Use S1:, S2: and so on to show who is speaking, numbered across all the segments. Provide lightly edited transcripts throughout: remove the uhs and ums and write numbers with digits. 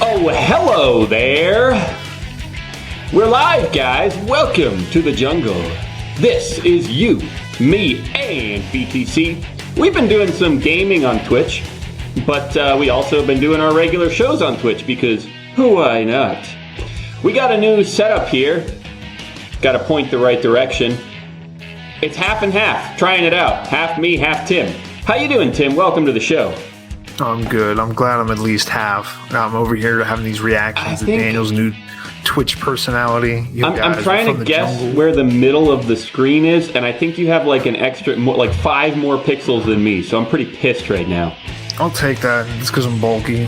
S1: Oh, hello there. We're live, guys. Welcome to the jungle. This is you, me, and BTC. We've been doing some gaming on Twitch, but we also have been doing our regular shows on Twitch because why not? We got a new setup here. Got to point the right direction. It's half and half. Trying it out. Half me, half Tim. How you doing, Tim? Welcome to the show.
S2: I'm good. I'm glad I'm at least half. Now I'm over here having these reactions to Daniel's new Twitch personality.
S1: I'm trying to guess where the middle of the screen is, and I think you have like an extra, like 5 more pixels than me, so I'm pretty pissed right now.
S2: I'll take that. It's because I'm bulky.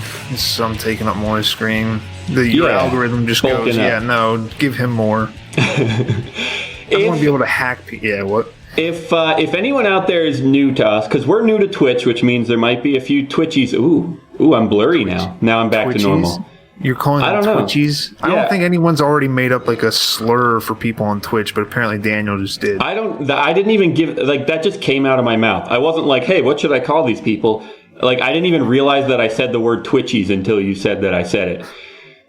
S2: I'm taking up more screen. Your algorithm just goes, no, give him more. I want to be able to hack people. Yeah, what?
S1: If anyone out there is new to us, because we're new to Twitch, which means there might be a few Twitchies. Ooh, I'm blurry now. Now I'm back to normal.
S2: You're calling them Twitchies? I don't think anyone's already made up like a slur for people on Twitch, but apparently Daniel just did.
S1: I didn't even give, like, that just came out of my mouth. I wasn't like, hey, what should I call these people? Like, I didn't even realize that I said the word Twitchies until you said that I said it.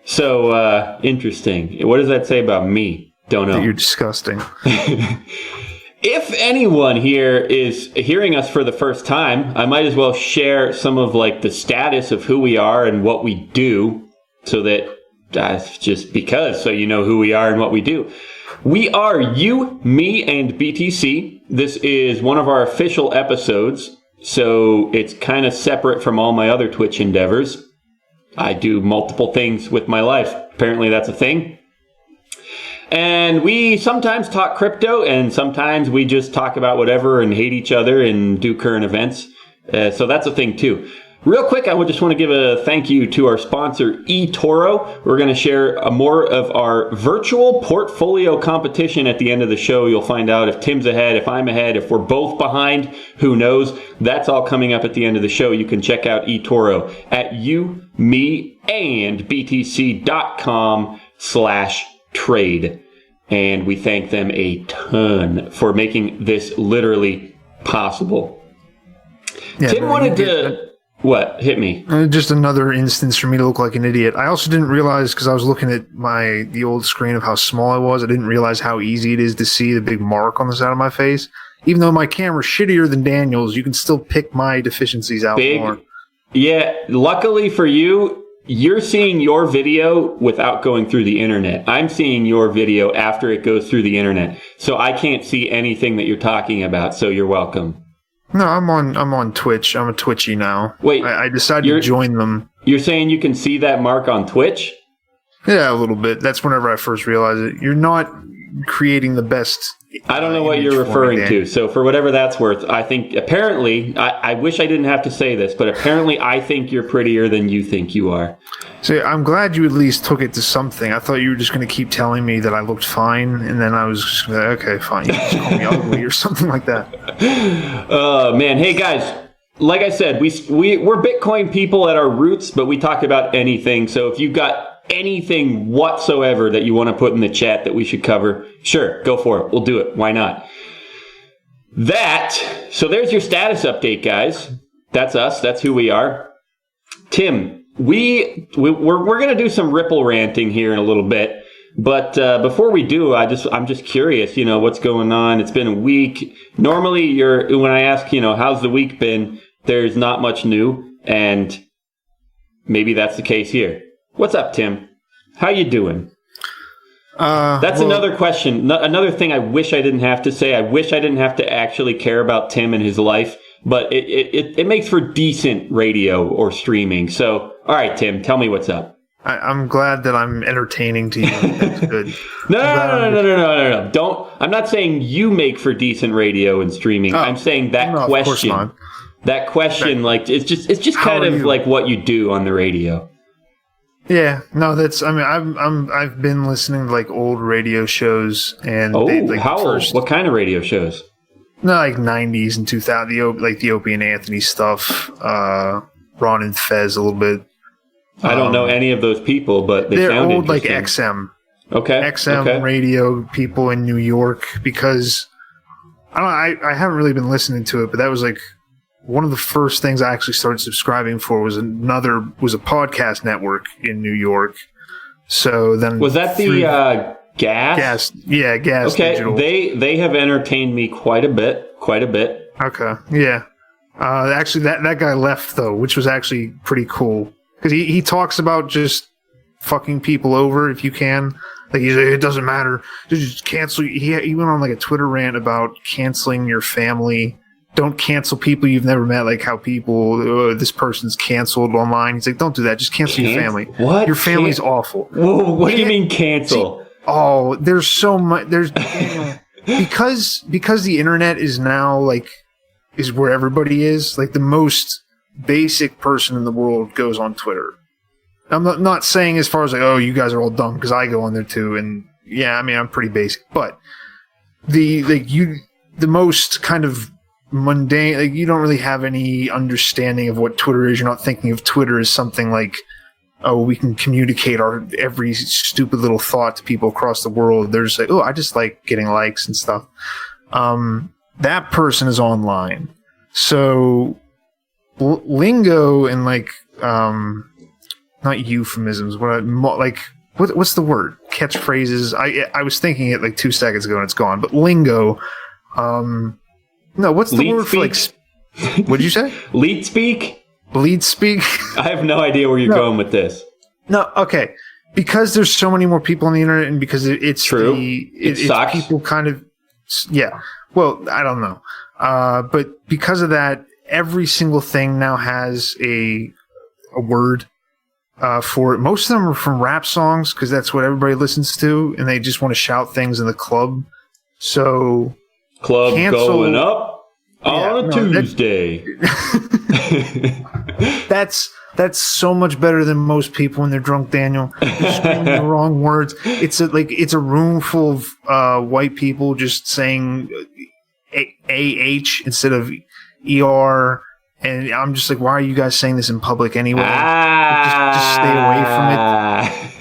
S1: So, interesting. What does that say about me? Don't know.
S2: That you're disgusting.
S1: If anyone here is hearing us for the first time, I might as well share some of like the status of who we are and what we do, so that just because, so you know who we are and what we do. We are You, Me, and BTC. This is one of our official episodes, so it's kind of separate from all my other Twitch endeavors. I do multiple things with my life. Apparently that's a thing. And we sometimes talk crypto, and sometimes we just talk about whatever and hate each other and do current events. So that's a thing too. Real quick, I would just want to give a thank you to our sponsor, eToro. We're going to share more of our virtual portfolio competition at the end of the show. You'll find out if Tim's ahead, if I'm ahead, if we're both behind, who knows? That's all coming up at the end of the show. You can check out eToro at youmeandbtc.com/trade. And we thank them a ton for making this literally possible. Yeah, Tim wanted to... What? Hit me.
S2: Just another instance for me to look like an idiot. I also didn't realize, because I was looking at the old screen of how small I was, I didn't realize how easy it is to see the big mark on the side of my face. Even though my camera's shittier than Daniel's, you can still pick my deficiencies out more.
S1: Yeah, luckily for you, you're seeing your video without going through the internet. I'm seeing your video after it goes through the internet. So I can't see anything that you're talking about, so you're welcome.
S2: No, I'm on Twitch. I'm a Twitchy now.
S1: Wait,
S2: I decided to join them.
S1: You're saying you can see that mark on Twitch?
S2: Yeah, a little bit. That's whenever I first realized it. You're not creating the best.
S1: I don't know what you're referring to. So for whatever that's worth, I think apparently, I wish I didn't have to say this, but apparently I think you're prettier than you think you are.
S2: So I'm glad you at least took it to something. I thought you were just going to keep telling me that I looked fine, and then I was just going to okay, fine. You just call me ugly or something like that.
S1: Oh, man. Hey, guys. Like I said, we're Bitcoin people at our roots, but we talk about anything. So if you've got anything whatsoever that you want to put in the chat that we should cover, sure, go for it. We'll do it. Why not? So there's your status update, guys. That's us. That's who we are. Tim, we're going to do some Ripple ranting here in a little bit. But before we do, I'm just curious, what's going on. It's been a week. Normally, when I ask, how's the week been, there's not much new, and maybe that's the case here. What's up, Tim? How you doing? That's another question. Another thing I wish I didn't have to say. I wish I didn't have to actually care about Tim and his life, but it makes for decent radio or streaming. So, all right, Tim, tell me what's up.
S2: I'm glad that I'm entertaining to you. That's good.
S1: No. I'm not saying you make for decent radio and streaming. I'm saying that question. Of course not. That question, like, it's just kind of like what you do on the radio.
S2: Yeah, no, I've been listening to like old radio shows, and
S1: how old? What kind of radio shows?
S2: No, like 90s and 2000, like the Opie and Anthony stuff, Ron and Fez a little bit.
S1: I don't know any of those people, but they're
S2: old, like XM.
S1: Okay.
S2: XM radio people in New York, because I haven't really been listening to it, but that was like one of the first things I actually started subscribing for was a podcast network in New York. So then
S1: was that the Gas?
S2: Yeah, Gas.
S1: Okay,
S2: Digital.
S1: they have entertained me quite a bit.
S2: Okay, yeah. Actually, that guy left though, which was actually pretty cool because he talks about just fucking people over if you can. Like he's like, it doesn't matter, just cancel. He went on like a Twitter rant about canceling your family. Don't cancel people you've never met. Like how people, this person's canceled online. He's like, don't do that. Just cancel your family.
S1: What?
S2: Your family's awful.
S1: Whoa, what do you mean cancel?
S2: See, there's so much. There's because the internet is now is where everybody is. Like the most basic person in the world goes on Twitter. I'm not saying as far as like, oh, you guys are all dumb because I go on there too, and yeah, I mean I'm pretty basic, but the most kind of mundane, like you don't really have any understanding of what Twitter is. You're not thinking of Twitter as something like, oh, we can communicate our every stupid little thought to people across the world. They're just like, oh, I just like getting likes and stuff. That person is online, so lingo and not euphemisms, what's the word? Catchphrases. I was thinking it like 2 seconds ago and it's gone. But lingo. No, what's the word for what'd you say?
S1: Lead speak?
S2: Lead speak?
S1: I have no idea where you're going with this.
S2: No, okay. Because there's so many more people on the internet and because it's
S1: true. It's
S2: people kind of, yeah. Well, I don't know. But because of that, every single thing now has a word for it. Most of them are from rap songs because that's what everybody listens to, and they just want to shout things in the club. So,
S1: club going up on a Tuesday.
S2: That's so much better than most people when they're drunk, Daniel. They're screaming the wrong words. It's a room full of white people just saying AH instead of ER. And I'm just like, why are you guys saying this in public anyway? Just stay away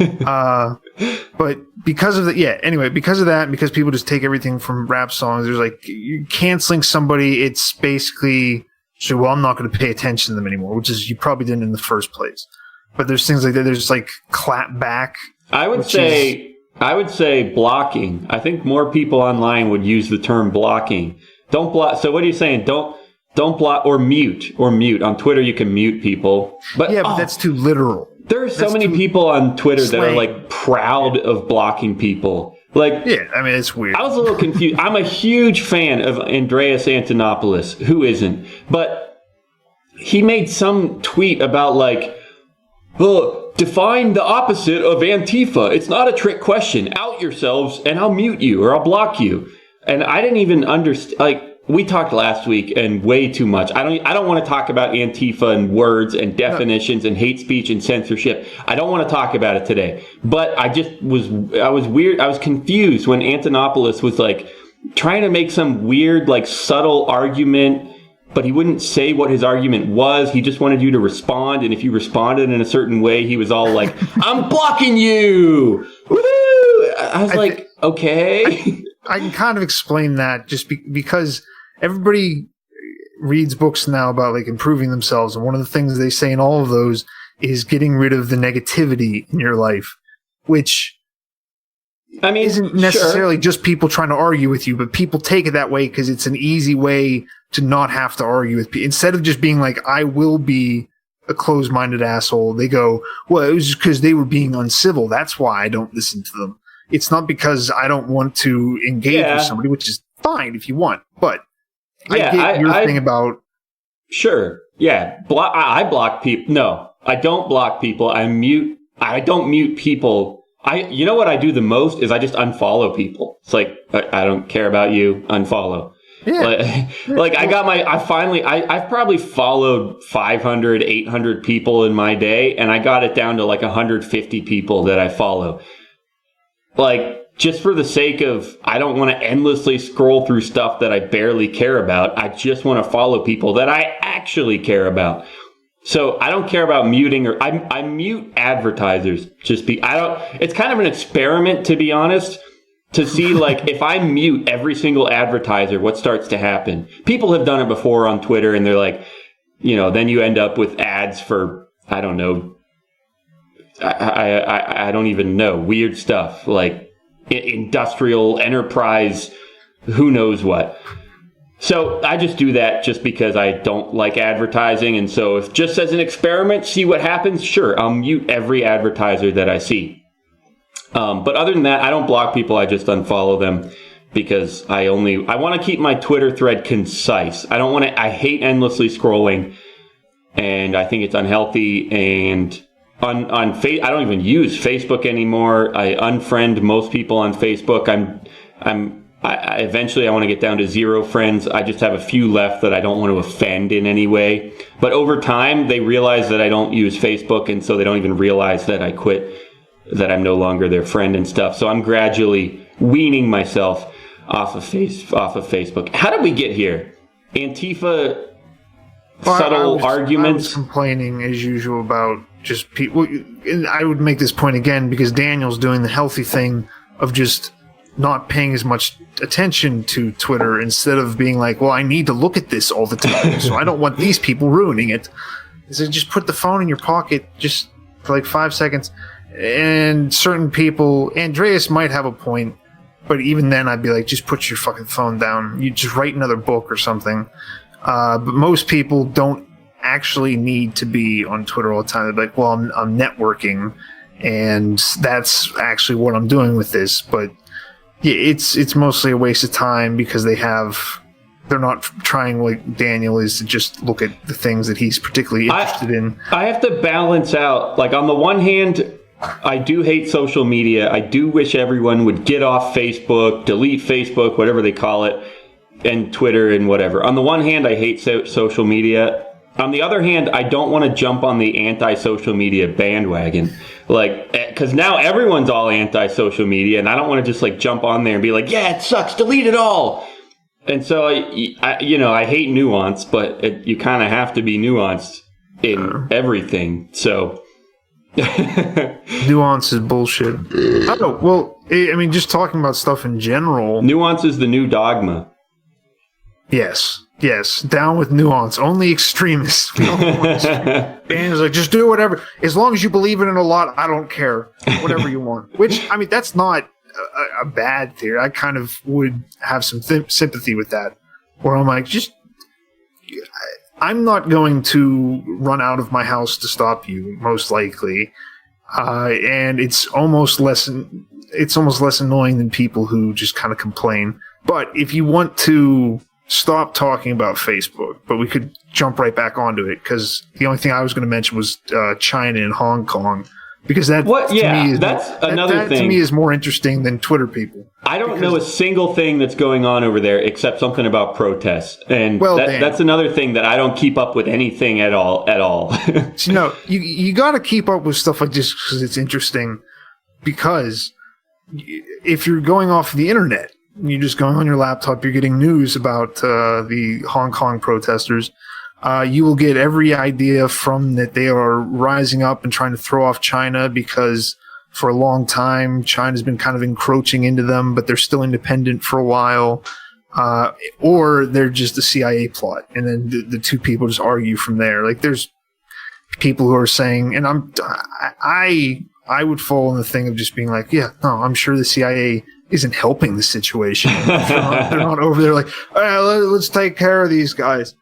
S2: from it. But because of that, and because people just take everything from rap songs, there's like, you're canceling somebody. It's basically, so, well, I'm not going to pay attention to them anymore, which is, you probably didn't in the first place. But there's things like that. There's like clap back.
S1: I would say blocking. I think more people online would use the term blocking. Don't block. So what are you saying? Don't block or mute. On Twitter, you can mute people. But
S2: that's too literal.
S1: There are so many people on Twitter that are like proud of blocking people. Like,
S2: yeah, I mean, it's weird.
S1: I was a little confused. I'm a huge fan of Andreas Antonopoulos. Who isn't? But he made some tweet about like, define the opposite of Antifa. It's not a trick question. Out yourselves and I'll mute you or I'll block you. And I didn't even understand, like, we talked last week and way too much. I don't want to talk about Antifa and words and definitions and hate speech and censorship. I don't want to talk about it today. But I was weird. I was confused when Antonopoulos was like trying to make some weird, like subtle argument, but he wouldn't say what his argument was. He just wanted you to respond. And if you responded in a certain way, he was all like, I'm blocking you. Woohoo! I was like, okay.
S2: I can kind of explain that just because everybody reads books now about like improving themselves. And one of the things they say in all of those is getting rid of the negativity in your life, which isn't necessarily just people trying to argue with you, but people take it that way because it's an easy way to not have to argue with people. Instead of just being like, I will be a closed-minded asshole, they go, well, it was just because they were being uncivil. That's why I don't listen to them. It's not because I don't want to engage with somebody, which is fine if you want, but I get your thing about...
S1: Sure, yeah. I block people. No, I don't block people. I don't mute people. You know what I do the most is I just unfollow people. It's like, I don't care about you, unfollow. Yeah. I've probably followed 500, 800 people in my day, and I got it down to like 150 people that I follow. Like, just for the sake of, I don't want to endlessly scroll through stuff that I barely care about. I just want to follow people that I actually care about. So I don't care about muting or I mute advertisers. It's kind of an experiment, to be honest, to see, like, if I mute every single advertiser, what starts to happen. People have done it before on Twitter, and they're like, then you end up with ads for, I don't know, I don't even know, weird stuff, like industrial enterprise, who knows what. So I just do that just because I don't like advertising. And so if just as an experiment, see what happens, sure, I'll mute every advertiser that I see. But other than that, I don't block people. I just unfollow them because I want to keep my Twitter thread concise. I hate endlessly scrolling, and I think it's unhealthy. And I don't even use Facebook anymore. I unfriend most people on Facebook. Eventually I want to get down to 0 friends. I just have a few left that I don't want to offend in any way. But over time, they realize that I don't use Facebook, and so they don't even realize that I quit, that I'm no longer their friend and stuff. So I'm gradually weaning myself off of Facebook. How did we get here? Antifa subtle arguments?
S2: I was complaining as usual about just people. And I would make this point again because Daniel's doing the healthy thing of just not paying as much attention to Twitter instead of being like, well, I need to look at this all the time, so I don't want these people ruining it. So just put the phone in your pocket just for like 5 seconds. And certain people, Andreas might have a point, but even then I'd be like, just put your fucking phone down. You just write another book or something. But most people don't actually need to be on Twitter all the time. They're like, well, I'm networking, and that's actually what I'm doing with this. But yeah, it's mostly a waste of time because they're not trying like Daniel is to just look at the things that he's particularly interested in.
S1: I have to balance out, like, on the one hand, I do hate social media. I do wish everyone would get off Facebook, delete Facebook, whatever they call it, and Twitter and whatever. On the one hand, I hate social media. On the other hand, I don't want to jump on the anti-social media bandwagon. Like, because now everyone's all anti-social media, and I don't want to just, like, jump on there and be like, yeah, it sucks, delete it all. And so, I hate nuance, but you kind of have to be nuanced in everything. So...
S2: Nuance is bullshit. I don't know. Well, I mean, just talking about stuff in general.
S1: Nuance is the new dogma.
S2: Yes. Down with nuance. Only extremists. Bands like, just do whatever. As long as you believe in it a lot, I don't care. Whatever you want. Which, I mean, that's not a bad theory. I kind of would have some sympathy with that. Where I'm like, I'm not going to run out of my house to stop you, most likely. And it's almost less annoying than people who just kind of complain. But if you want to stop talking about Facebook, but we could jump right back onto it, because the only thing I was going to mention was China and Hong Kong, because that's another thing. To me is more interesting than Twitter people.
S1: I don't know a single thing that's going on over there except something about protests, and that's another thing that I don't keep up with anything at all.
S2: So, you got to keep up with stuff like this because it's interesting. Because if you're going off the internet, you're just going on your laptop, you're getting news about the Hong Kong protesters. You will get every idea from that they are rising up and trying to throw off China because for a long time China's been kind of encroaching into them, but they're still independent for a while. Or they're just a CIA plot, and then the two people just argue from there. Like, there's people who are saying, and I would fall in the thing of just being like, yeah, no, I'm sure the CIA isn't helping the situation. They're not over there like, all right, let's take care of these guys.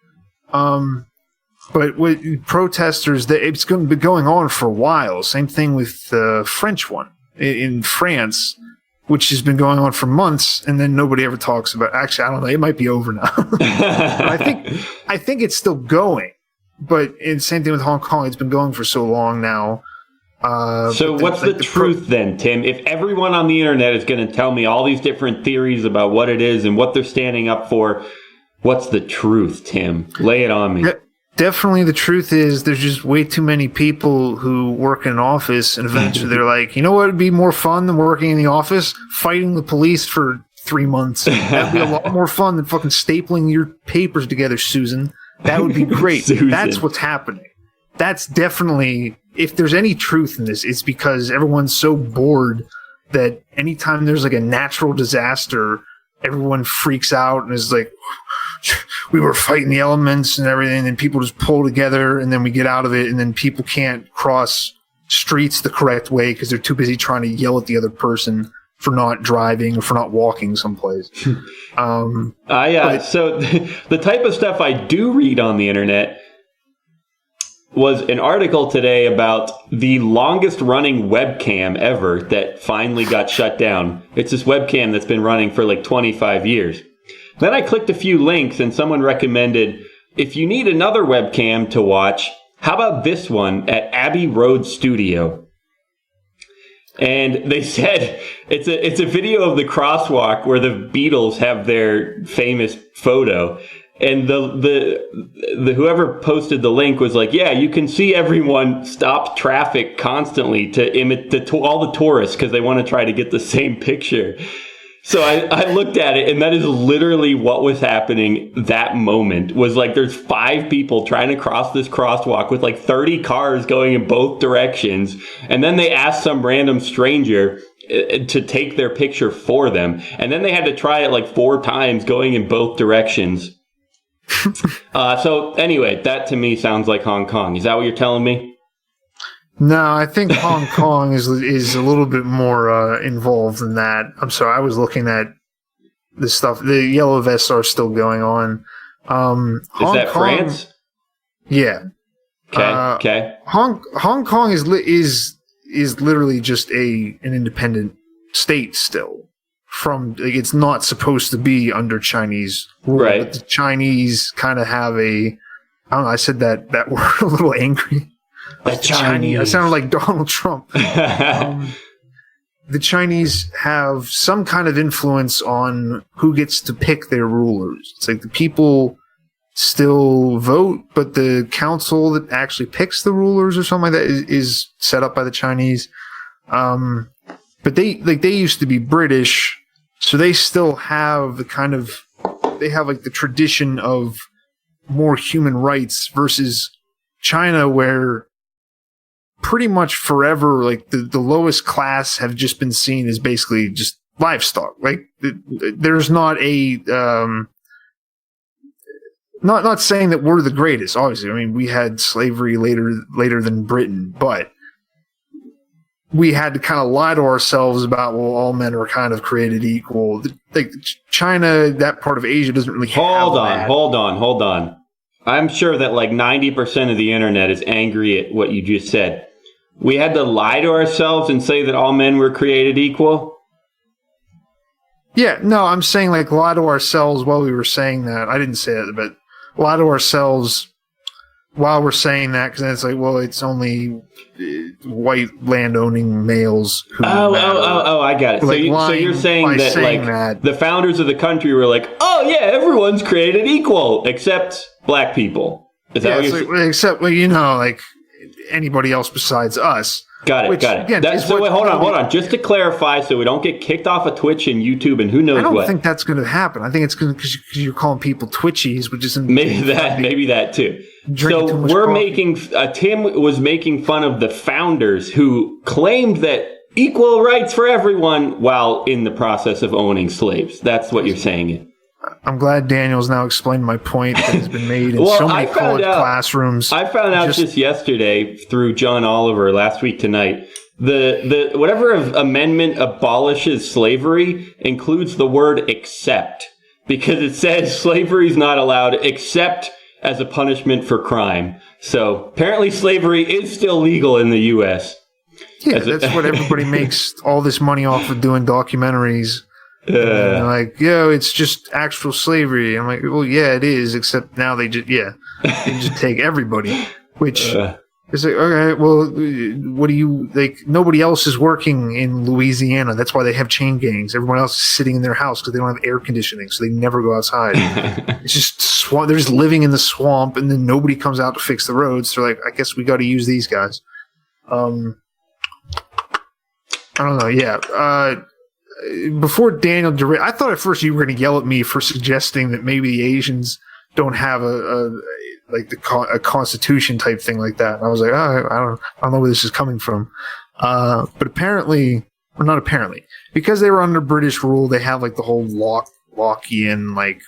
S2: But with protesters, it's going to be going on for a while. Same thing with the French one in France, which has been going on for months, and then nobody ever talks about. Actually, I don't know. It might be over now. I think it's still going. But same thing with Hong Kong. It's been going for so long now.
S1: So what's the truth then, Tim? If everyone on the internet is going to tell me all these different theories about what it is and what they're standing up for, what's the truth, Tim? Lay it on me.
S2: Definitely the truth is there's just way too many people who work in an office, and eventually they're like, you know what would be more fun than working in the office? Fighting the police for 3 months. That'd be a lot more fun than fucking stapling your papers together, Susan. That would be great. That's what's happening. That's definitely... If there's any truth in this, it's because everyone's so bored that anytime there's like a natural disaster, everyone freaks out and is like, we were fighting the elements and everything, and people just pull together, and then we get out of it, and then people can't cross streets the correct way because they're too busy trying to yell at the other person for not driving or for not walking someplace.
S1: So the type of stuff I do read on the internet was an article today about the longest running webcam ever that finally got shut down. It's this webcam that's been running for like 25 years. Then I clicked a few links and someone recommended, if you need another webcam to watch, how about this one at Abbey Road Studio? And they said it's a video of the crosswalk where the Beatles have their famous photo. And the whoever posted the link was like, yeah, you can see everyone stop traffic constantly to imitate all the tourists because they want to try to get the same picture. So I looked at it, and that is literally what was happening that moment. Was like there's 5 people trying to cross this crosswalk with like 30 cars going in both directions. And then they asked some random stranger to take their picture for them. And then they had to try it like 4 times going in both directions. So anyway, that to me sounds like Hong Kong. Is that what you're telling me?
S2: No, I think Hong Kong is a little bit more involved than that. I'm sorry, I was looking at the stuff. The yellow vests are still going on.
S1: Is that Kong, France?
S2: Yeah.
S1: Okay.
S2: Hong Kong is literally just an independent state still. From like, it's not supposed to be under Chinese rule,
S1: right?
S2: But the Chinese kind of have I don't know. I said that word a little angry.
S1: The Chinese.
S2: I sounded like Donald Trump. The Chinese have some kind of influence on who gets to pick their rulers. It's like the people still vote, but the council that actually picks the rulers or something like that is set up by the Chinese. But they used to be British, so they still have the tradition of more human rights versus China, where pretty much forever, like the lowest class have just been seen as basically just livestock. Like there's not a not saying that we're the greatest. Obviously, I mean we had slavery later than Britain, but we had to kind of lie to ourselves about, well, all men are kind of created equal. Like China, that part of Asia doesn't really have that.
S1: Hold on. I'm sure that like 90% of the internet is angry at what you just said. We had to lie to ourselves and say that all men were created equal?
S2: Yeah, no, I'm saying like lie to ourselves while we were saying that. I didn't say that, but lie to ourselves while we're saying that, because then it's like, well, it's only white land-owning males who
S1: I got it.
S2: Like
S1: so you're saying that the founders of the country were like, oh yeah, everyone's created equal except black people. Is that what you're saying?
S2: Except, well, like anybody else besides us.
S1: Got it.
S2: Again,
S1: hold on. Just to clarify, so we don't get kicked off of Twitch and YouTube and who knows what.
S2: I don't think that's going to happen. I think it's going to because you're calling people Twitchies, which isn't
S1: maybe that too. So we're Tim was making fun of the founders who claimed that equal rights for everyone while in the process of owning slaves. That's what you're saying.
S2: I'm glad Daniel's now explained my point that has been made in so many college classrooms.
S1: I found out just yesterday through John Oliver last week tonight. The whatever amendment abolishes slavery includes the word except, because it says slavery is not allowed except as a punishment for crime. So apparently slavery is still legal in the U.S.
S2: Yeah, that's what everybody makes all this money off of, doing documentaries. Like, it's just actual slavery. I'm like, well, yeah, it is, except now they just take everybody, which is like, okay, well, what do you, like, nobody else is working in Louisiana. That's why they have chain gangs. Everyone else is sitting in their house because they don't have air conditioning, so they never go outside. It's just swamp. They're just living in the swamp, and then nobody comes out to fix the roads. They're like, I guess we got to use these guys. I don't know. Yeah. Before Daniel, I thought at first you were going to yell at me for suggesting that maybe the Asians don't have a constitution type thing like that. And I was like, I don't know where this is coming from. But apparently or not apparently, because they were under British rule, they have like the whole Lockean, like,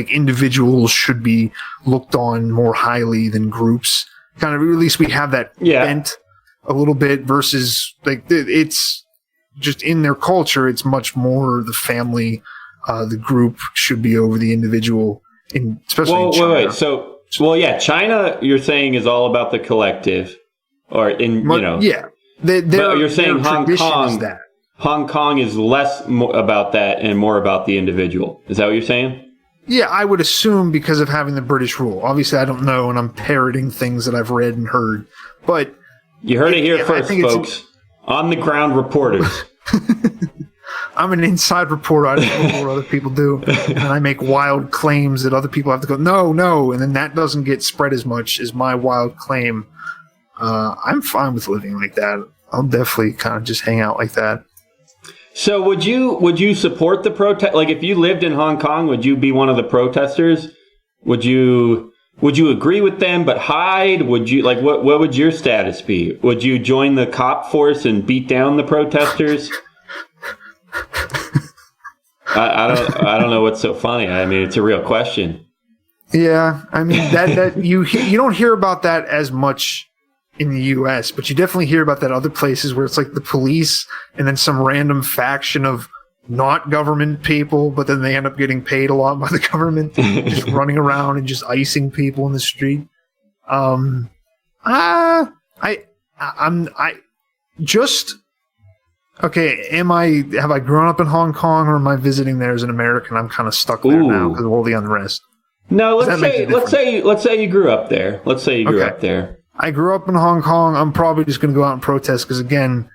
S2: individuals should be looked on more highly than groups. Kind of, at least we have that bent a little bit versus, like, it's just in their culture, it's much more the family, the group should be over the individual, especially in China.
S1: Wait. So, China, you're saying, is all about the collective, or
S2: Yeah.
S1: But you're saying Hong Kong is less about that and more about the individual. Is that what you're saying?
S2: Yeah, I would assume because of having the British rule. Obviously, I don't know, and I'm parroting things that I've read and heard. But
S1: you heard it here first, folks. On the ground reporters.
S2: I'm an inside reporter. I don't know what other people do, and I make wild claims that other people have to go, no, and then that doesn't get spread as much as my wild claim. I'm fine with living like that. I'll definitely kind of just hang out like that.
S1: So would you support the protest? Like, if you lived in Hong Kong, would you be one of the protesters? Would you agree with them but hide? Would you, like, what would your status be? Would you join the cop force and beat down the protesters? I don't know what's so funny. I mean, it's a real question.
S2: Yeah, I mean that you don't hear about that as much in the U.S., but you definitely hear about that other places where it's like the police and then some random faction of not government people, but then they end up getting paid a lot by the government, just running around and just icing people in the street. Have I grown up in Hong Kong, or am I visiting there as an American? I'm kind of stuck there now because of all the unrest.
S1: No, let's say you grew up there. Let's say you grew up there.
S2: I grew up in Hong Kong. I'm probably just going to go out and protest because, again,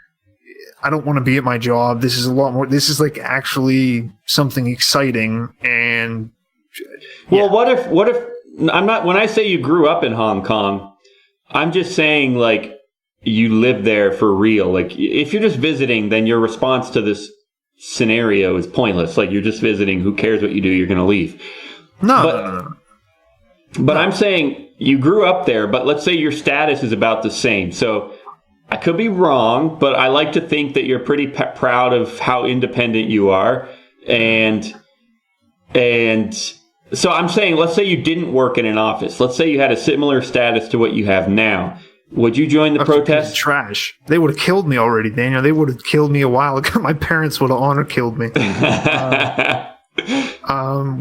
S2: I don't want to be at my job. This is a lot more. This is like actually something exciting. And
S1: well, what if I'm not? When I say you grew up in Hong Kong, I'm just saying, like, you live there for real. Like, if you're just visiting, then your response to this scenario is pointless. Like, you're just visiting. Who cares what you do? You're going to leave. No. But I'm saying you grew up there, but let's say your status is about the same. So I could be wrong, but I like to think that you're pretty proud of how independent you are. And so I'm saying, let's say you didn't work in an office. Let's say you had a similar status to what you have now. Would you join the protest?
S2: Trash. They would have killed me already, Daniel. They would have killed me a while ago. My parents would have honor killed me. Would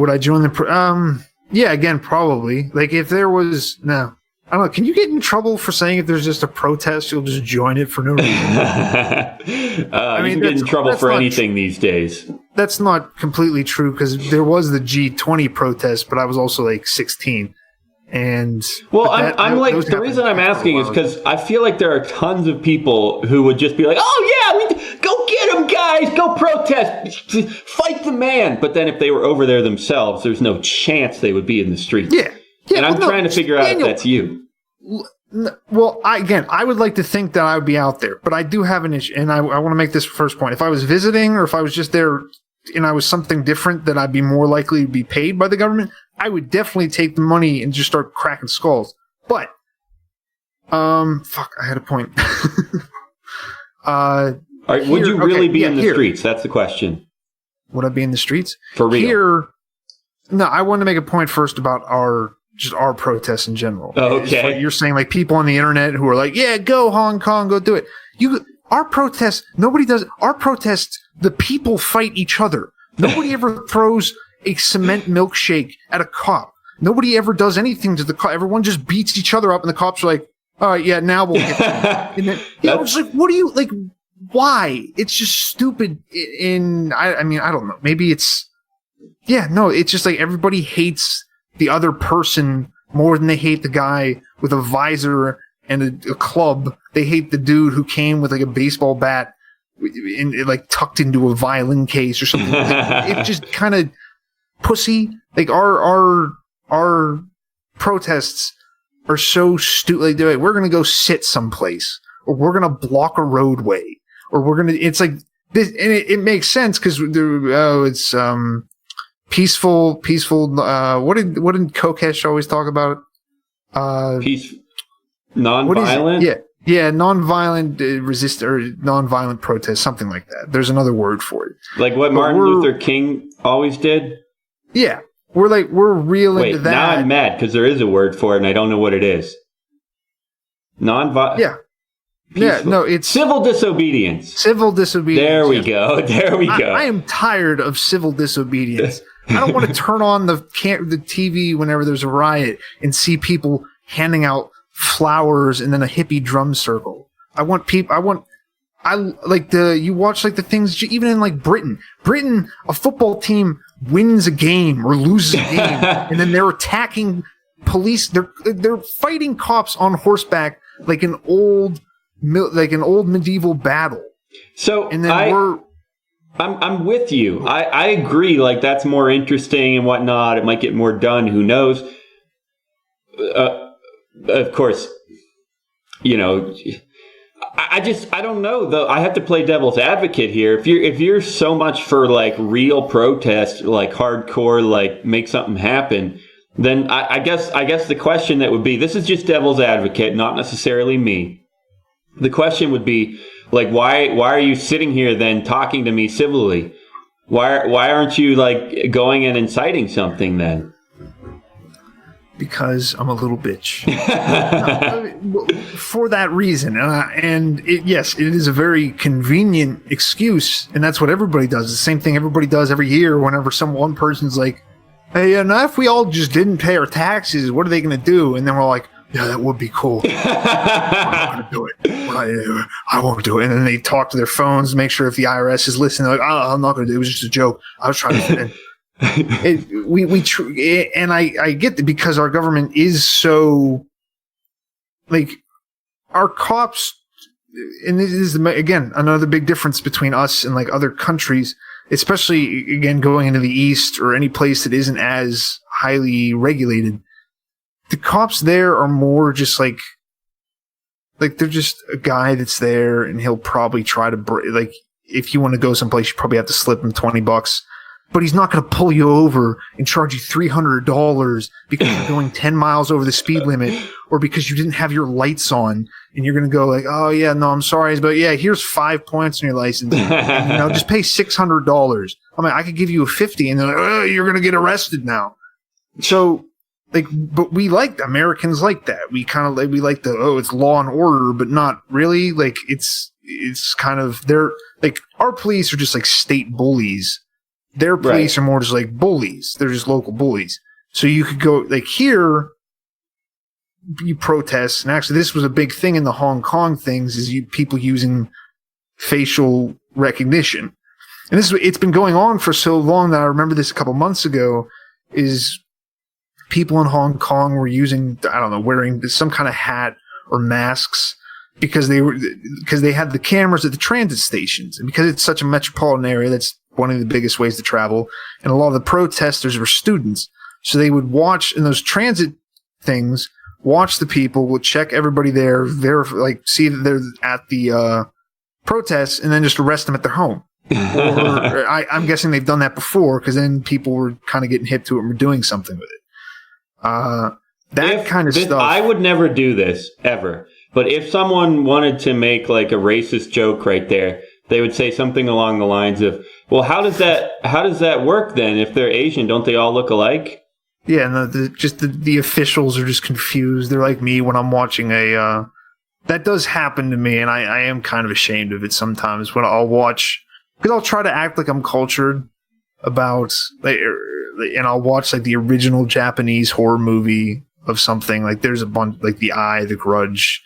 S2: I join the yeah, again, probably. Like, if there was... No. I don't know. Can you get in trouble for saying if there's just a protest, you'll just join it for no reason?
S1: I mean, you can get in trouble for anything these days.
S2: That's not completely true, because there was the G20 protest, but I was also, like, 16. And...
S1: Well, I'm like... The reason I'm asking is because I feel like there are tons of people who would just be like, oh, yeah, go get them, guys! Go protest! Fight the man! But then if they were over there themselves, there's no chance they would be in the streets.
S2: Yeah.
S1: And I'm trying to figure out if that's you.
S2: Well, I would like to think that I would be out there, but I do have an issue, and I want to make this first point. If I was visiting, or if I was just there and I was something different, that I'd be more likely to be paid by the government, I would definitely take the money and just start cracking skulls. But, I had a point.
S1: All right, would you really be in the streets? That's the question.
S2: Would I be in the streets?
S1: For real?
S2: No, I want to make a point first about our protests in general.
S1: Oh, okay.
S2: Like you're saying, like, people on the internet who are like, yeah, go Hong Kong, go do it. Our protests, nobody does. Our protests, the people fight each other. Nobody ever throws a cement milkshake at a cop. Nobody ever does anything to the cop. Everyone just beats each other up, and the cops are like, all right, yeah, now we'll get you. And then, it's like, what do you, like, why? It's just stupid. I mean, I don't know. Maybe it's, it's just like everybody hates the other person more than they hate the guy with a visor and a club. They hate the dude who came with, like, a baseball bat like tucked into a violin case or something. It's just kind of pussy. Like, our protests are so stupid. Like, we're going to go sit someplace, or we're going to block a roadway, or we're going to, it's like this, and it makes sense because it's, peaceful, what did Kokesh always talk about?
S1: Peace, non-violent?
S2: Yeah, nonviolent resist or nonviolent protest, something like that. There's another word for it.
S1: Like what Martin Luther King always did?
S2: Yeah. We're real into that.
S1: Now I'm mad because there is a word for it and I don't know what it is. Nonviolent.
S2: Yeah. Peaceful. Yeah, no, it's
S1: civil disobedience.
S2: Civil disobedience.
S1: There we go. There we go.
S2: I am tired of civil disobedience. I don't want to turn on the TV whenever there's a riot and see people handing out flowers and then a hippie drum circle. You watch like the things even in like Britain, a football team wins a game or loses a game and then they're attacking police. They're fighting cops on horseback like an old medieval battle.
S1: So
S2: and then
S1: I'm with you. I agree. Like that's more interesting and whatnot. It might get more done. Who knows? Of course, you know. I don't know though. I have to play devil's advocate here. If you're so much for like real protest, like hardcore, like make something happen, then I guess the question that would be, this is just devil's advocate, not necessarily me. The question would be like, why are you sitting here then talking to me civilly? Why aren't you like going and inciting something then?
S2: Because I'm a little bitch. For that reason. Yes, it is a very convenient excuse, and that's what everybody does. The same thing everybody does every year whenever one person's like, hey, now if we all just didn't pay our taxes, what are they going to do? And then we're like, yeah, that would be cool. I'm not going to do it. I won't do it. And then they talk to their phones, make sure if the IRS is listening, like, oh, I'm not going to do it. It was just a joke. I was trying to fit in. I get that because our government is so like our cops, and this is again another big difference between us and like other countries, especially again going into the East or any place that isn't as highly regulated. The cops there are more just like they're just a guy that's there, and he'll probably try to like if you want to go someplace, you probably have to slip him $20. But he's not going to pull you over and charge you $300 because you're going 10 miles over the speed limit or because you didn't have your lights on, and you're going to go like, oh yeah, no, I'm sorry, but yeah, here's 5 points on your license. And, just pay $600. I mean, I could give you a 50 and they're like, oh, you're going to get arrested now. So like, but Americans like that. We kind of we like it's law and order, but not really. Like it's kind of, they're like, our police are just like state bullies. Their police are more just like bullies. They're just local bullies. So you could go like here, you protest, and actually this was a big thing in the Hong Kong things is people using facial recognition, and it's been going on for so long that I remember this a couple months ago. Is people in Hong Kong were using wearing some kind of hat or masks because they had the cameras at the transit stations, and because it's such a metropolitan area that's one of the biggest ways to travel, and a lot of the protesters were students, so they would watch in those transit things, watch the people, would check everybody there, see that they're at the protests, and then just arrest them at their home. Or I'm guessing they've done that before, because then people were kind of getting hip to it and were doing something with it. That kind of stuff. I
S1: would never do this ever, but if someone wanted to make like a racist joke right there, they would say something along the lines of, well, how does that work then? If they're Asian, don't they all look alike?
S2: Yeah, no, the officials are just confused. They're like me when I'm watching that does happen to me, and I am kind of ashamed of it sometimes when I'll watch, because I'll try to act like I'm cultured about, and I'll watch like the original Japanese horror movie of something. Like there's a bunch, like The Eye, The Grudge,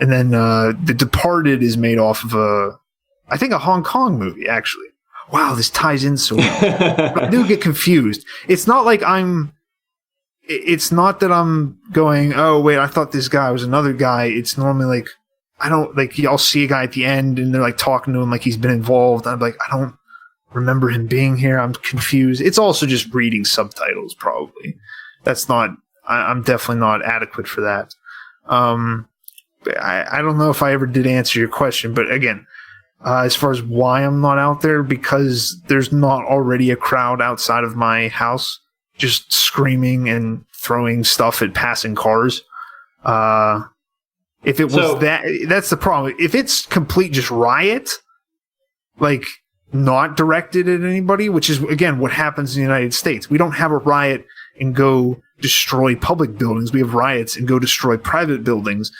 S2: and then The Departed is made off of I think a Hong Kong movie, actually. Wow, this ties in so well. But I do get confused. It's not like it's not that I'm going, oh, wait, I thought this guy was another guy. It's normally like, I'll see a guy at the end and they're like talking to him like he's been involved. I'm like, I don't remember him being here. I'm confused. It's also just reading subtitles, probably. I'm definitely not adequate for that. I don't know if I ever did answer your question, but again, as far as why I'm not out there, because there's not already a crowd outside of my house just screaming and throwing stuff at passing cars. If it was that's the problem. If it's complete just riot, like not directed at anybody, which is again what happens in the United States. We don't have a riot and go destroy public buildings. We have riots and go destroy private buildings.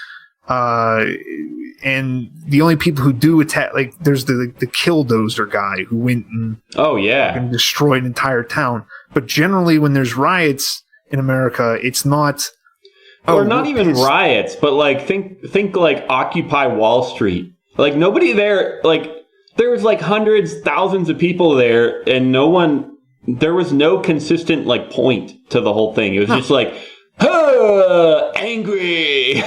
S2: And the only people who do attack, like there's the killdozer guy who went and destroyed an entire town. But generally, when there's riots in America, it's not.
S1: Or not even riots, but like think like Occupy Wall Street. Like nobody there, like there was like hundreds, thousands of people there, and there was no consistent like point to the whole thing. It was just like, angry.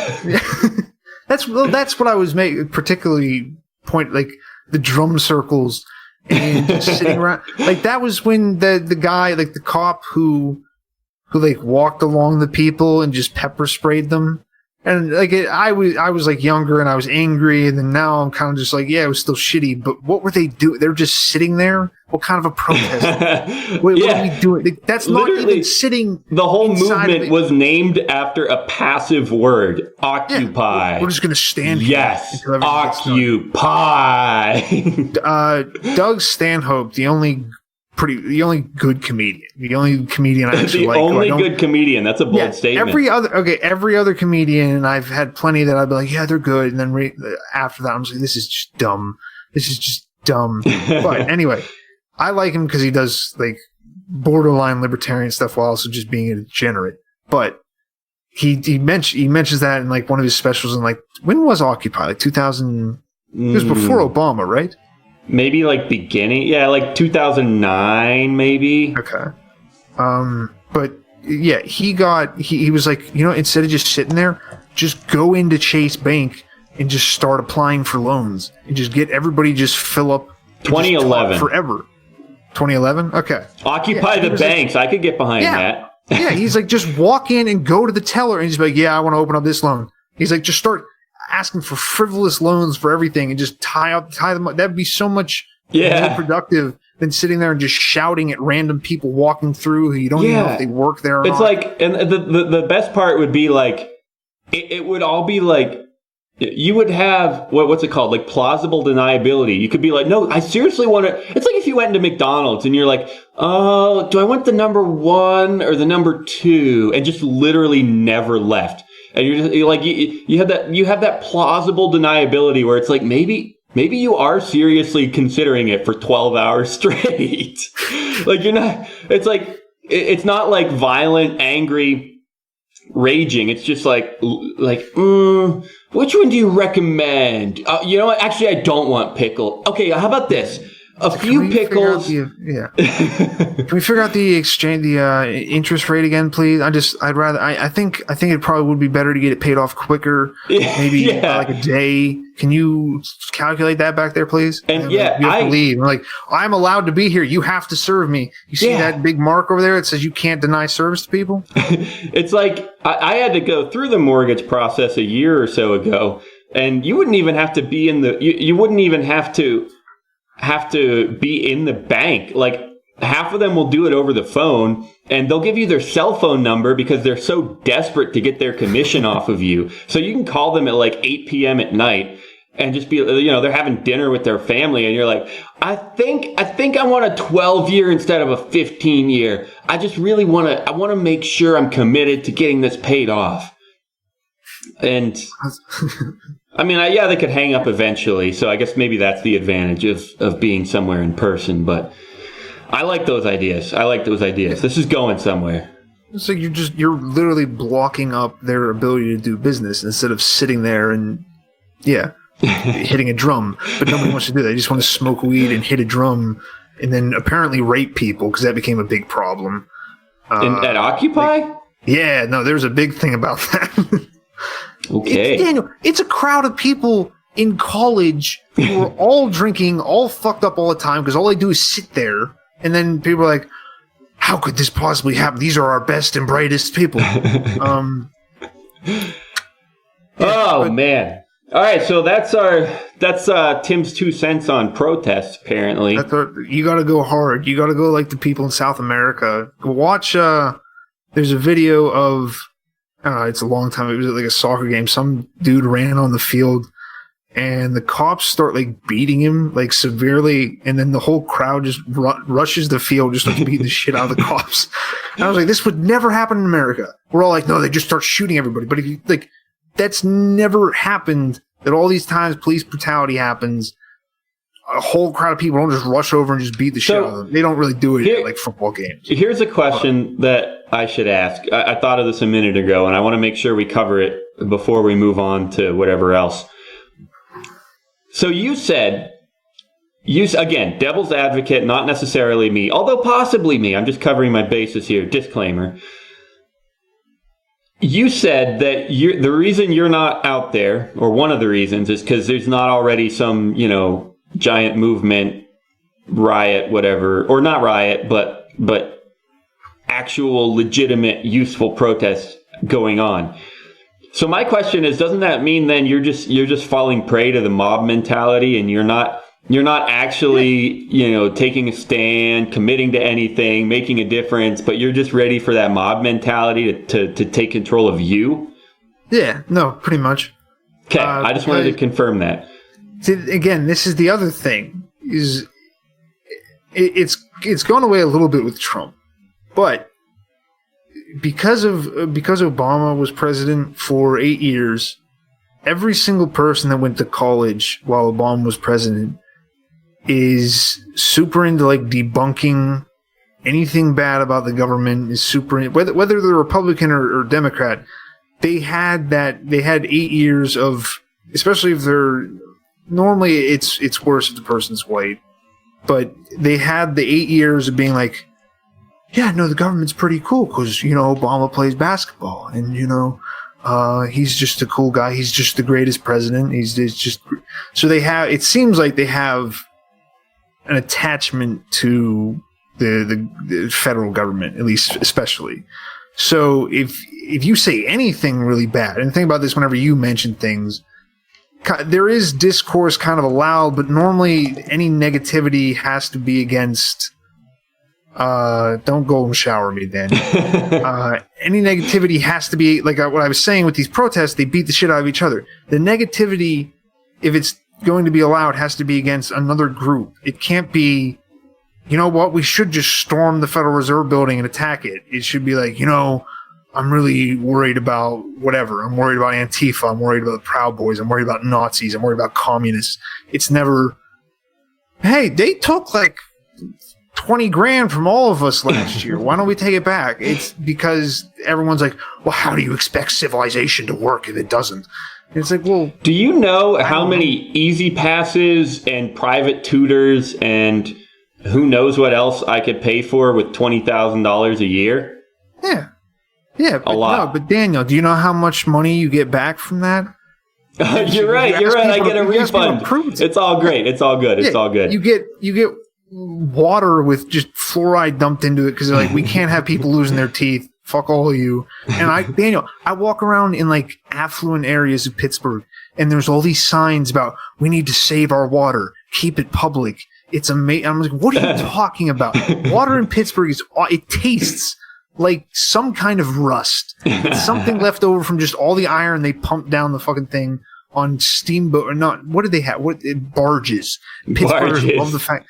S2: That's what I was particularly like the drum circles and just sitting around. Like that was when the guy, like the cop who like walked along the people and just pepper sprayed them. And like I was like younger and I was angry, and then now I'm kind of just like, yeah, it was still shitty. But what were they doing? They're just sitting there. What kind of a protest? What are we doing? Like, that's literally, not even sitting.
S1: The whole movement was named after a passive word: occupy.
S2: Yeah, we're just gonna stand here.
S1: Yes, occupy.
S2: Doug Stanhope, the only good comedian. The only comedian I actually like.
S1: The only good comedian. That's a bold statement.
S2: Every other comedian, and I've had plenty that I'd be like, yeah, they're good. And then after that, I'm just like, this is just dumb. This is just dumb. But anyway, I like him because he does like borderline libertarian stuff while also just being a degenerate. But he mentions that in like one of his specials. And like, when was Occupy? Like 2000. It was before Obama, right?
S1: Maybe like beginning, like 2009, maybe.
S2: Okay. But yeah, he was like, instead of just sitting there, just go into Chase Bank and just start applying for loans and just get everybody just fill up.
S1: 2011.
S2: Forever. 2011? Okay.
S1: Occupy the banks. I could get behind that.
S2: Yeah, he's like, just walk in and go to the teller and he's like, yeah, I want to open up this loan. He's like, just start asking for frivolous loans for everything and just tie them up. That'd be so much more productive than sitting there and just shouting at random people walking through who you don't even know if they work there or
S1: it's not. Like, and the best part would be like, it would all be like, you would have, what's it called? Like plausible deniability. You could be like, no, I seriously want to. It's like if you went into McDonald's and you're like, oh, do I want the number 1 or the number 2? And just literally never left. And you're like, you have that plausible deniability where it's like, maybe you are seriously considering it for 12 hours straight. Like you're not, it's like, it's not like violent, angry raging. It's just like, which one do you recommend? You know what? Actually, I don't want pickle. Okay, how about this? A few pickles.
S2: Can we figure out the interest rate again, please? I think it probably would be better to get it paid off quicker. Maybe like a day. Can you calculate that back there, please?
S1: And
S2: you have to leave. I'm like, I'm allowed to be here. You have to serve me. You see that big mark over there that says you can't deny service to people?
S1: It's like I had to go through the mortgage process a year or so ago, and you wouldn't even have to be in the. You wouldn't even have to be in the bank. Like half of them will do it over the phone, and they'll give you their cell phone number because they're so desperate to get their commission off of you. So you can call them at like 8 p.m. at night and just be, they're having dinner with their family, and you're like, I think I want a 12-year instead of a 15-year. I just really want to make sure I'm committed to getting this paid off. And I mean, they could hang up eventually, so I guess maybe that's the advantage of being somewhere in person, but I like those ideas. This is going somewhere.
S2: It's like you're literally blocking up their ability to do business instead of sitting there and, hitting a drum. But nobody wants to do that. They just want to smoke weed and hit a drum and then apparently rape people because that became a big problem.
S1: At Occupy?
S2: There's a big thing about that.
S1: Okay.
S2: Daniel, it's a crowd of people in college who are all drinking, all fucked up all the time because all they do is sit there. And then people are like, how could this possibly happen? These are our best and brightest people.
S1: Man. All right, so that's Tim's 2 cents on protests, apparently.
S2: You got to go hard. You got to go like the people in South America. Watch, there's a video of it's a long time. It was like a soccer game. Some dude ran on the field, and the cops start like beating him like severely, and then the whole crowd just rushes the field, just starts beating the shit out of the cops. And I was like, this would never happen in America. We're all like, no, they just start shooting everybody. But if you like, that's never happened. That all these times police brutality happens, a whole crowd of people don't just rush over and just beat the shit out of them. They don't really do it at like football games.
S1: Here's a question that I should ask. I thought of this a minute ago, and I want to make sure we cover it before we move on to whatever else. So you said, again, devil's advocate, not necessarily me, although possibly me. I'm just covering my bases here. Disclaimer. You said that the reason you're not out there, or one of the reasons, is because there's not already some, giant movement, riot, whatever, or not riot, but actual legitimate, useful protests going on. So my question is, doesn't that mean then you're just falling prey to the mob mentality, and you're not actually, taking a stand, committing to anything, making a difference, but you're just ready for that mob mentality to take control of you?
S2: Yeah, no, pretty much.
S1: Okay, I just wanted to confirm that.
S2: Again, this is the other thing, is it's gone away a little bit with Trump, but because Obama was president for 8 years, every single person that went to college while Obama was president is super into like debunking anything bad about the government, is super whether they're Republican or Democrat. They had 8 years of, especially if they're, normally it's worse if the person's white, but they had the 8 years of being like, yeah, no, the government's pretty cool because, Obama plays basketball and, he's just a cool guy. He's just the greatest president. He's just, so it seems like they have an attachment to the federal government, at least, especially. So if you say anything really bad, and think about this whenever you mention things, there is discourse kind of allowed, but normally any negativity has to be against, don't golden shower me, Dan. Any negativity has to be, like what I was saying with these protests, they beat the shit out of each other. The negativity, if it's going to be allowed, has to be against another group. It can't be, you know what, we should just storm the Federal Reserve building and attack it. It should be like, I'm really worried about whatever. I'm worried about Antifa. I'm worried about the Proud Boys. I'm worried about Nazis. I'm worried about communists. It's never, hey, they took like 20 grand from all of us last year. Why don't we take it back? It's because everyone's like, well, how do you expect civilization to work if it doesn't? And it's like, well,
S1: do you know how many easy passes and private tutors and who knows what else I could pay for with $20,000 a year?
S2: Yeah. Yeah,
S1: a lot.
S2: No, but Daniel, do you know how much money you get back from that?
S1: You're right. I get a refund. It's all great. It's all good. It's all good.
S2: You get water with just fluoride dumped into it because they're like, we can't have people losing their teeth. Fuck all of you. And Daniel, I walk around in like affluent areas of Pittsburgh, and there's all these signs about we need to save our water, keep it public. It's amazing. I'm like, what are you talking about? Water in Pittsburgh it tastes like some kind of rust. It's something left over from just all the iron they pumped down the fucking thing on steamboat or not. What did they have? Barges. Pittsburghers love the fact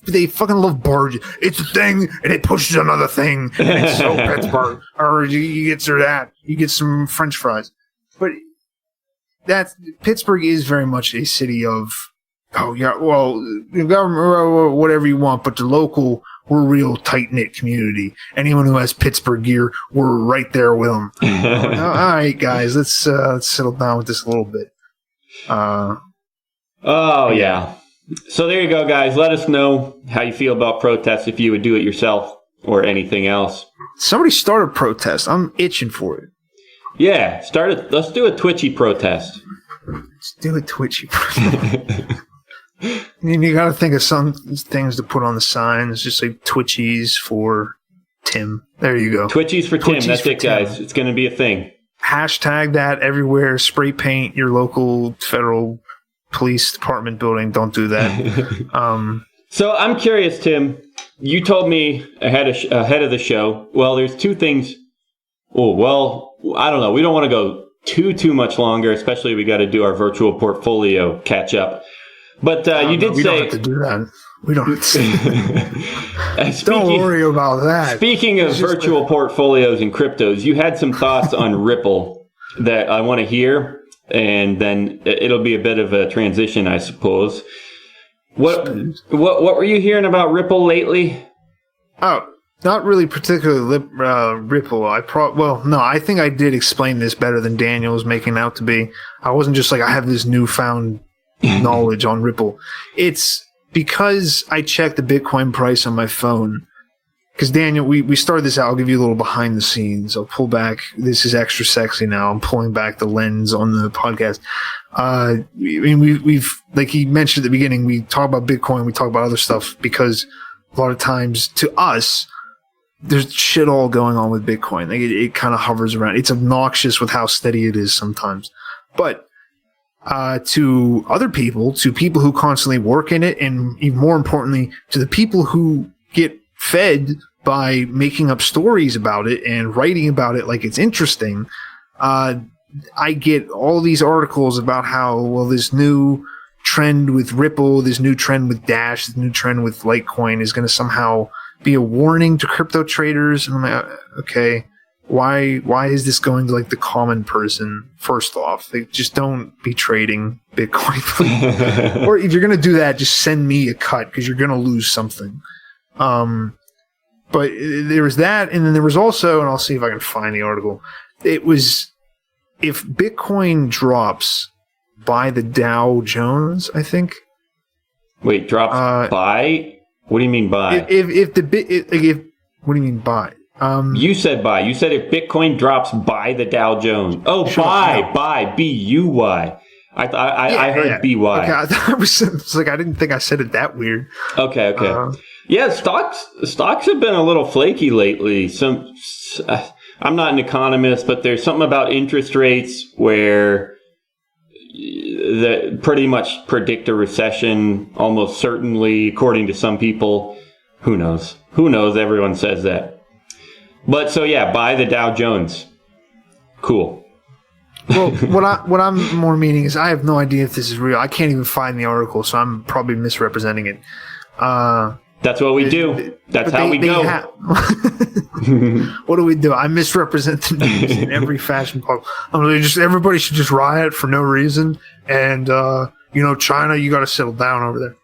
S2: they fucking love barges. It's a thing and it pushes another thing and it's so Pittsburgh. Or you get through that. You get some French fries. But Pittsburgh is very much a city of, oh yeah, well, the government, or whatever you want, but the local, we're a real tight-knit community. Anyone who has Pittsburgh gear, we're right there with them. All right, guys, let's settle down with this a little bit.
S1: Yeah. So there you go, guys. Let us know how you feel about protests, if you would do it yourself or anything else.
S2: Somebody start a protest. I'm itching for it.
S1: Yeah, let's do a Twitchy protest.
S2: Let's do a Twitchy protest. And you got to think of some things to put on the signs, just like Twitchies for Tim. There you go.
S1: Twitchies for Tim. That's it, guys. It's going to be a thing.
S2: Hashtag that everywhere. Spray paint your local federal police department building. Don't do that.
S1: So I'm curious, Tim. You told me ahead of the show. Well, there's two things Oh, well, I don't know. We don't want to go too much longer, especially we got to do our virtual portfolio catch up. But you did
S2: we
S1: say...
S2: don't have to do that. We don't have to. Don't worry about that.
S1: Speaking of virtual portfolios and cryptos, you had some thoughts on Ripple that I want to hear, and then it'll be a bit of a transition, I suppose. What were you hearing about Ripple lately?
S2: Oh, not really particularly Ripple. I think I did explain this better than Daniel was making out to be. I wasn't just like, I have this newfound knowledge on Ripple. It's because I checked the Bitcoin price on my phone. Because Daniel, we started this out. I'll give you a little behind the scenes. I'll pull back. This is extra sexy now. I'm pulling back the lens on the podcast. We've like he mentioned at the beginning, we talk about Bitcoin, we talk about other stuff because a lot of times to us, there's shit all going on with Bitcoin. Like it kind of hovers around. It's obnoxious with how steady it is sometimes. But to other people, to people who constantly work in it, and even more importantly, to the people who get fed by making up stories about it and writing about it like it's interesting, I get all these articles about how, well, this new trend with Ripple, this new trend with Dash, this new trend with Litecoin is going to somehow be a warning to crypto traders. And I'm like, okay, why is this going to like the common person? First off, they just don't be trading Bitcoin. Or if you're going to do that, just send me a cut because you're going to lose something. But there was that, and then there was also, and I'll see if I can find the article. It was, if Bitcoin drops by the Dow Jones, I think.
S1: Wait, drops by? What do you mean by?
S2: What do you mean by?
S1: You said by. You said if Bitcoin drops by the Dow Jones. Oh, sure, by, B-U-Y. I heard B-Y.
S2: Okay, I thought it was like, I didn't think I said it that weird.
S1: Okay. Yeah, stocks have been a little flaky lately. I'm not an economist, but there's something about interest rates where that pretty much predict a recession almost certainly, according to some people. Who knows? Everyone says that. But so yeah, buy the Dow Jones. Cool.
S2: Well, what I'm more meaning is I have no idea if this is real. I can't even find the article, so I'm probably misrepresenting it.
S1: That's what we do. That's how we go.
S2: What do we do? I misrepresent the news in every fashion possible. Everybody should just riot for no reason. And, China, you got to settle down over there.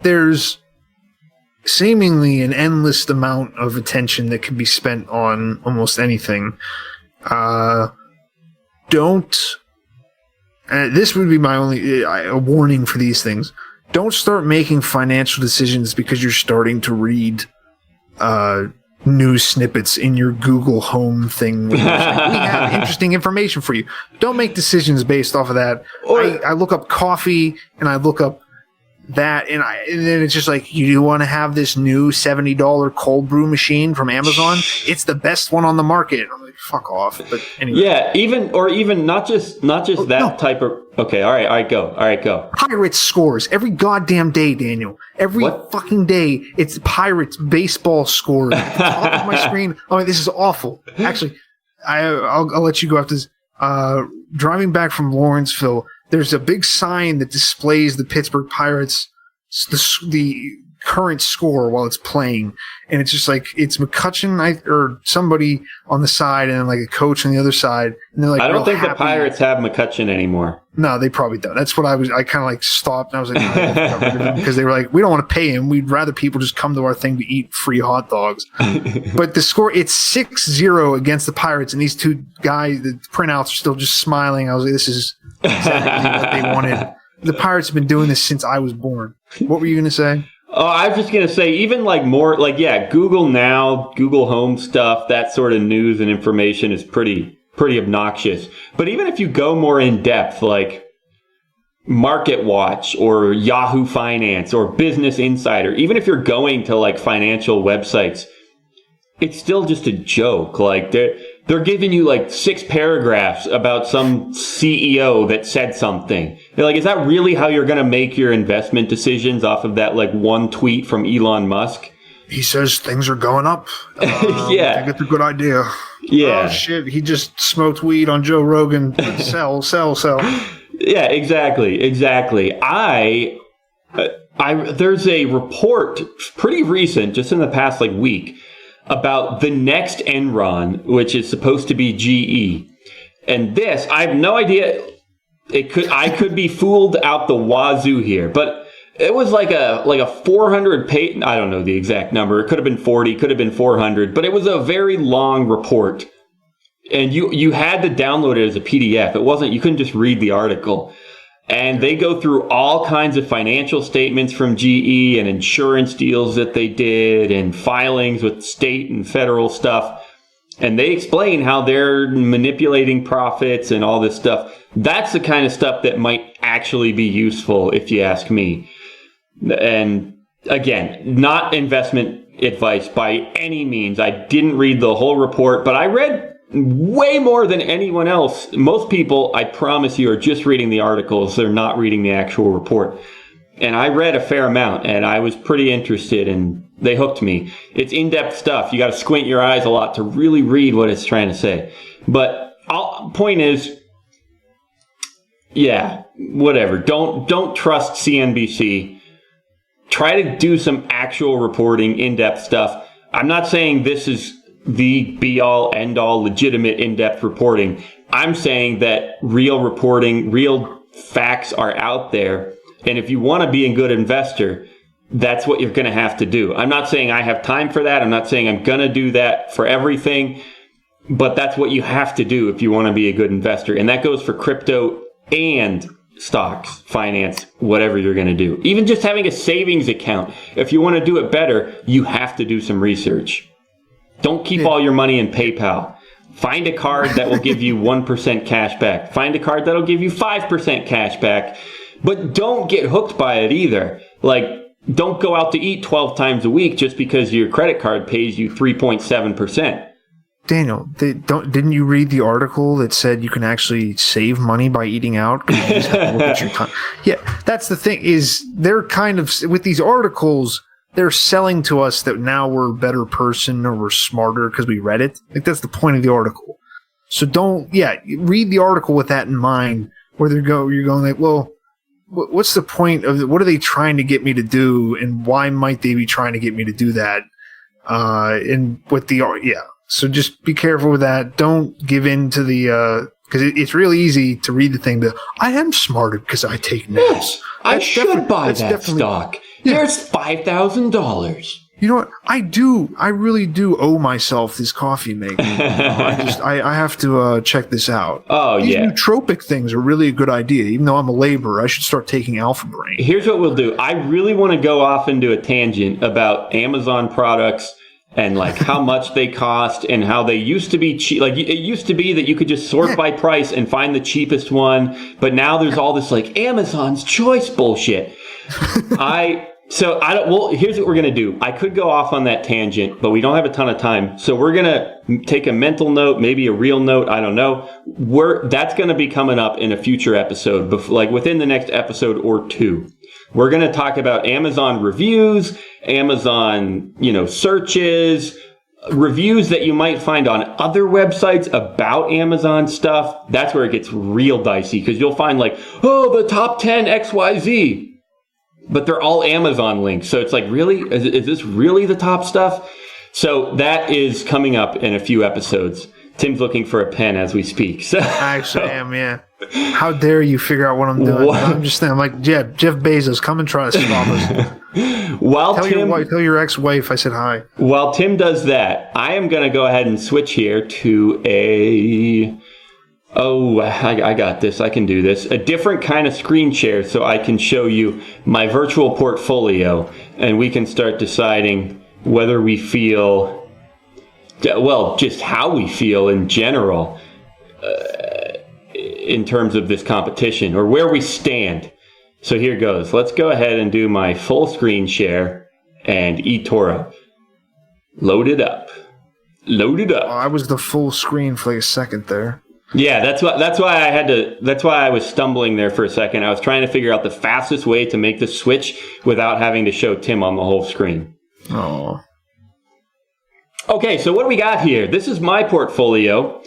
S2: There's seemingly an endless amount of attention that can be spent on almost anything. This would be my only a warning for these things. Don't start making financial decisions because you're starting to read news snippets in your Google Home thing. We have interesting information for you. Don't make decisions based off of that. I look up coffee and I look up that, and then it's just like, you want to have this new $70 cold brew machine from Amazon? It's the best one on the market. I'm like, fuck off. But anyway.
S1: Yeah, even not just type of. Okay, all right, go.
S2: Pirates scores every goddamn day, Daniel. Every fucking day, it's Pirates baseball scores. It's off my screen. Oh, this is awful. Actually, I'll let you go after this. Driving back from Lawrenceville, there's a big sign that displays the Pittsburgh Pirates, the current score while it's playing. And it's just like, it's McCutcheon or somebody on the side and then like a coach on the other side. And they're like,
S1: I don't think the Pirates have McCutcheon anymore.
S2: No, they probably don't. That's what I kind of like stopped and I was like, no, because they were like, we don't want to pay him. We'd rather people just come to our thing to eat free hot dogs. But the score, it's 6-0 against the Pirates. And these two guys, the printouts are still just smiling. I was like, this is exactly what they wanted. The Pirates have been doing this since I was born. What were you going to say?
S1: Oh, I was just going to say, even like more, like, yeah, Google Now, Google Home stuff, that sort of news and information is pretty obnoxious. But even if you go more in depth, like Market Watch or Yahoo Finance or Business Insider, even if you're going to like financial websites, it's still just a joke. Like they're giving you like 6 paragraphs about some CEO that said something. They're like, is that really how you're going to make your investment decisions off of that like one tweet from Elon Musk?
S2: he says things are going up.
S1: Yeah.
S2: I think it's a good idea.
S1: Yeah.
S2: Oh, shit. He just smoked weed on Joe Rogan. Sell.
S1: Yeah, exactly. There's a report pretty recent, just in the past week, about the next Enron, which is supposed to be GE. And this, I have no idea. I could be fooled out the wazoo here, but it was like a 400 page. I don't know the exact number. It could have been 40, could have been 400, but it was a very long report. And you had to download it as a PDF. It wasn't, you couldn't just read the article. And they go through all kinds of financial statements from GE and insurance deals that they did and filings with state and federal stuff. And they explain how they're manipulating profits and all this stuff. That's the kind of stuff that might actually be useful, if you ask me. And again, not investment advice by any means. I didn't read the whole report, but I read way more than anyone else. Most people, I promise you, are just reading the articles. They're not reading the actual report. And I read a fair amount, and I was pretty interested, and they hooked me. It's in-depth stuff. You got to squint your eyes a lot to really read what it's trying to say. But point is, yeah, whatever. Don't trust CNBC. Try to do some actual reporting, in-depth stuff. I'm not saying this is the be-all, end-all, legitimate, in-depth reporting. I'm saying that real reporting, real facts are out there. And if you want to be a good investor, that's what you're going to have to do. I'm not saying I have time for that. I'm not saying I'm going to do that for everything. But that's what you have to do if you want to be a good investor. And that goes for crypto and stocks, finance, whatever you're going to do. Even just having a savings account. If you want to do it better, you have to do some research. Don't keep all your money in PayPal. Find a card that will give you 1% cash back. Find a card that will give you 5% cash back. But don't get hooked by it either. Don't go out to eat 12 times a week just because your credit card pays you 3.7%.
S2: Daniel, didn't you read the article that said you can actually save money by eating out? You just have to look at your time. Yeah, that's the thing, is they're kind of, with these articles, they're selling to us that now we're a better person or we're smarter because we read it. That's the point of the article. So read the article with that in mind, where you're going well, what's the point of it? What are they trying to get me to do, and why might they be trying to get me to do that? So just be careful with that. Don't give in to the because it's really easy to read the thing that I am smarter because I take naps.
S1: I should buy that stock. Yeah. There's $5,000.
S2: You know what? I really do owe myself this coffee making. I have to check this out.
S1: Oh,
S2: These
S1: yeah.
S2: nootropic things are really a good idea. Even though I'm a laborer, I should start taking Alpha Brain.
S1: Here's what we'll do. I really want to go off into a tangent about Amazon products and how much they cost and how they used to be cheap. It used to be that you could just sort by price and find the cheapest one. But now there's all this Amazon's choice bullshit. Here's what we're going to do. I could go off on that tangent, but we don't have a ton of time. So we're going to take a mental note, maybe a real note. I don't know. That's going to be coming up in a future episode, within the next episode or two. We're going to talk about Amazon reviews, Amazon, searches, reviews that you might find on other websites about Amazon stuff. That's where it gets real dicey, because you'll find the top 10 XYZ. But they're all Amazon links. So it's really? Is this really the top stuff? So that is coming up in a few episodes. Tim's looking for a pen as we speak. So,
S2: I actually am, yeah. How dare you figure out what I'm doing? I'm just thinking, Jeff Bezos, come and try to stop us. Tell your ex-wife I said hi.
S1: While Tim does that, I am going to go ahead and switch here to I got this. I can do this. A different kind of screen share so I can show you my virtual portfolio, and we can start deciding whether we feel, just how we feel in general in terms of this competition, or where we stand. So here goes. Let's go ahead and do my full screen share and eToro. Load it up.
S2: I was the full screen for a second there.
S1: Yeah, that's why I was stumbling there for a second. I was trying to figure out the fastest way to make the switch without having to show Tim on the whole screen.
S2: Oh.
S1: Okay, so what do we got here? This is my portfolio.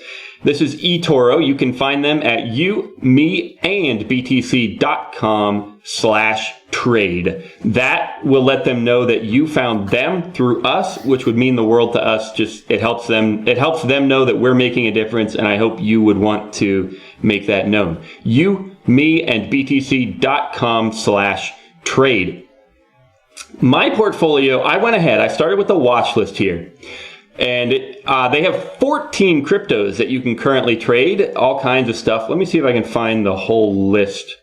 S1: This is eToro. You can find them at youmeandbtc.com/trade. That will let them know that you found them through us, which would mean the world to us. Just it helps them know that we're making a difference, and I hope you would want to make that known. youmeandbtc.com/trade. My portfolio, I went ahead. I started with a watch list here. And they have 14 cryptos that you can currently trade, all kinds of stuff. Let me see if I can find the whole list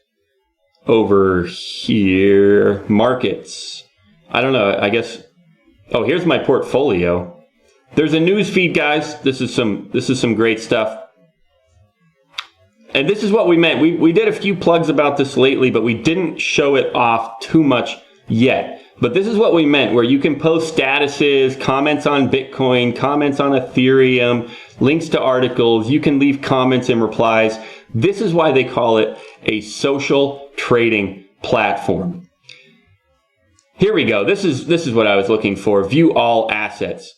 S1: over here. Markets. I don't know. I guess. Oh, here's my portfolio. There's a news feed, guys. This is some great stuff. And this is what we meant. We did a few plugs about this lately, but we didn't show it off too much yet. But this is what we meant, where you can post statuses, comments on Bitcoin, comments on Ethereum, links to articles. You can leave comments and replies. This is why they call it a social trading platform. Here we go. This is what I was looking for. View all assets.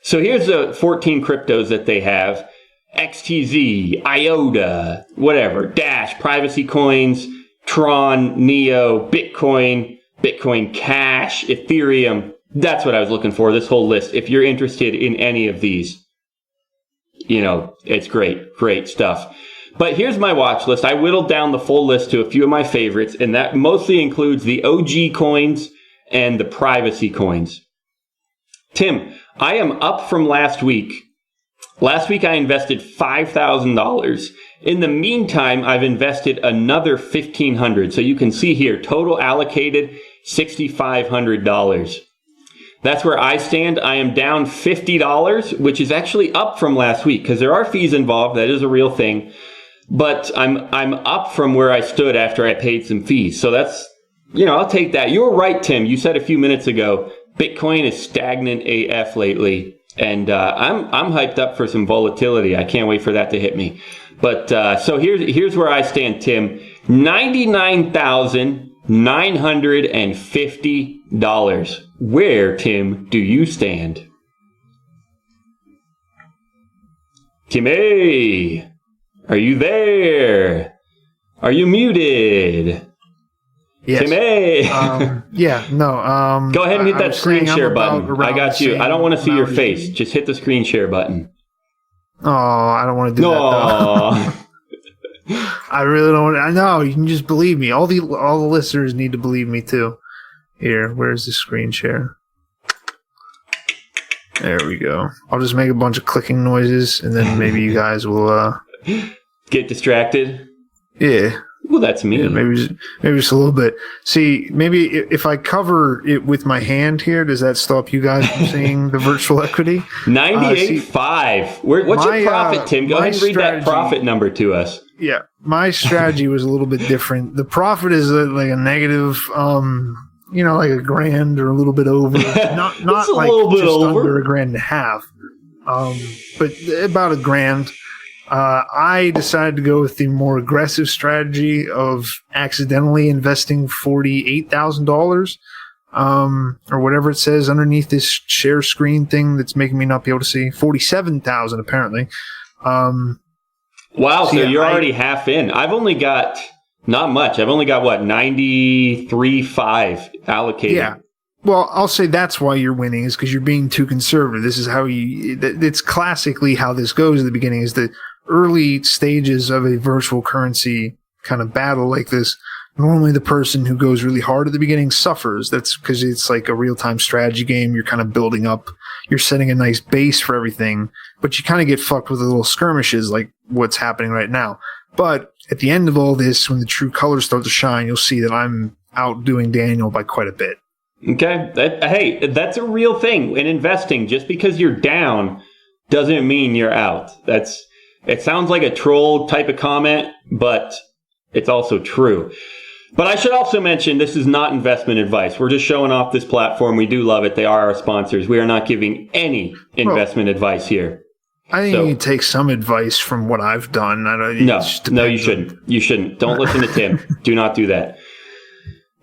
S1: So here's the 14 cryptos that they have. XTZ, IOTA, whatever, Dash, Privacy Coins, Tron, Neo, Bitcoin Cash, Ethereum. That's what I was looking for, this whole list. If you're interested in any of these, it's great stuff. But here's my watch list. I whittled down the full list to a few of my favorites, and that mostly includes the OG coins and the privacy coins. Tim, I am up from last week. Last week I invested $5,000. In the meantime, I've invested another $1,500. So you can see here, total allocated $6,500. That's where I stand. I am down $50, which is actually up from last week because there are fees involved. That is a real thing. But I'm up from where I stood after I paid some fees. So that's, I'll take that. You were right, Tim. You said a few minutes ago, Bitcoin is stagnant AF lately. And I'm hyped up for some volatility. I can't wait for that to hit me. But so here's where I stand, Tim. $99,950. Where, Tim, do you stand? Timmy, are you there? Are you muted?
S2: Yes.
S1: Timmy.
S2: Go
S1: ahead and hit that screen share button. I got you. I don't want to see your face. Just hit the screen share button.
S2: Oh, I don't want to do that though. I really don't want to. I know, you can just believe me. All the listeners need to believe me too. Here, where's the screen share? There we go. I'll just make a bunch of clicking noises and then maybe you guys will
S1: get distracted.
S2: Yeah.
S1: Well, that's me.
S2: Yeah, maybe just a little bit. See, maybe if I cover it with my hand here, does that stop you guys from seeing the virtual equity?
S1: 98.5. What's your profit, Tim? Go ahead and read that profit number to us.
S2: Yeah, my strategy was a little bit different. The profit is like a negative, like $1,000 or a little bit over. Not like just under $1,500. But about $1,000. I decided to go with the more aggressive strategy of accidentally investing $48,000, or whatever it says underneath this share screen thing that's making me not be able to see. 47,000 apparently.
S1: Wow, so you're already half in. I've only got not much. I've only got 93.5 allocated.
S2: Yeah. Well, I'll say that's why you're winning is because you're being too conservative. This is how it's classically how this goes at the beginning is the early stages of a virtual currency kind of battle like this. Normally the person who goes really hard at the beginning suffers. That's because it's like a real-time strategy game. You're kind of building up. You're setting a nice base for everything, but you kind of get fucked with the little skirmishes like what's happening right now. But at the end of all this, when the true colors start to shine, you'll see that I'm outdoing Daniel by quite a bit.
S1: Okay. Hey, that's a real thing in investing. Just because you're down doesn't mean you're out. It sounds like a troll type of comment, but it's also true. But I should also mention this is not investment advice. We're just showing off this platform. We do love it. They are our sponsors. We are not giving any investment advice here.
S2: I think you take some advice from what I've done.
S1: No, you shouldn't. You shouldn't. Don't listen to Tim. Do not do that.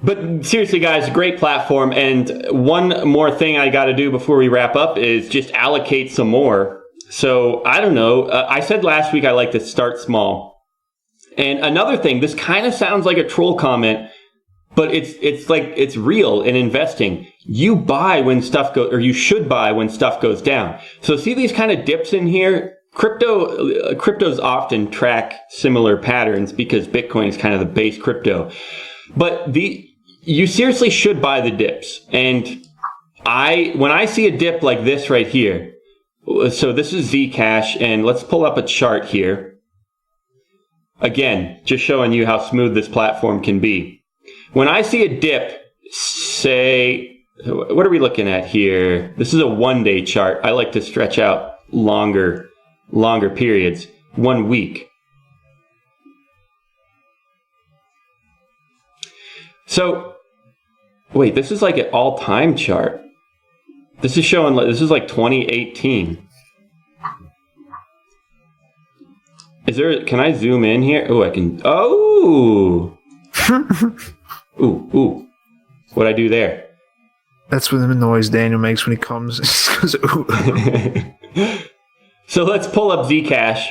S1: But seriously, guys, great platform. And one more thing I got to do before we wrap up is just allocate some more. So I don't know. I said last week I like to start small. And another thing, this kind of sounds like a troll comment, but it's like it's real in investing. You buy when stuff goes, or you should buy when stuff goes down. So see these kind of dips in here? Cryptos often track similar patterns because Bitcoin is kind of the base crypto. But you seriously should buy the dips. And when I see a dip like this right here, so this is Zcash, and let's pull up a chart here. Again, just showing you how smooth this platform can be. When I see a dip, say, what are we looking at here? This is a 1-day chart. I like to stretch out longer periods, 1 week. So, wait, this is like an all-time chart. This is showing, this is like 2018. Can I zoom in here? Oh, I can, oh! Ooh. What'd I do there?
S2: That's what the noise Daniel makes when he comes. Goes, ooh.
S1: So let's pull up Zcash.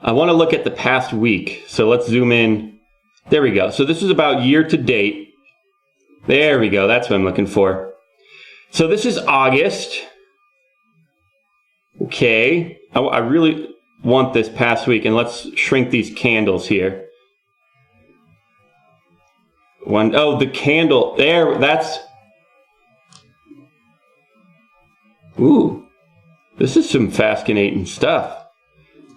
S1: I want to look at the past week. So let's zoom in. There we go. So this is about year to date. There we go. That's what I'm looking for. So this is August. Okay. I really want this past week. And let's shrink these candles here. The candle. There, that's... Ooh. This is some fascinating stuff.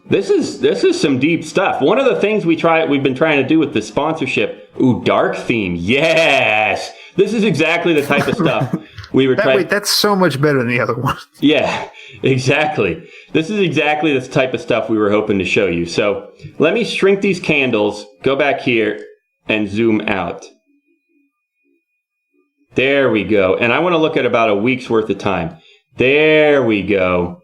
S1: This is some deep stuff. One of the things we've been trying to do with the sponsorship. Ooh, dark theme. Yes! This is exactly the type of stuff we were trying...
S2: Wait, that's so much better than the other one.
S1: Yeah, exactly. This is exactly the type of stuff we were hoping to show you. So let me shrink these candles, go back here, and zoom out. There we go. And I want to look at about a week's worth of time. There we go.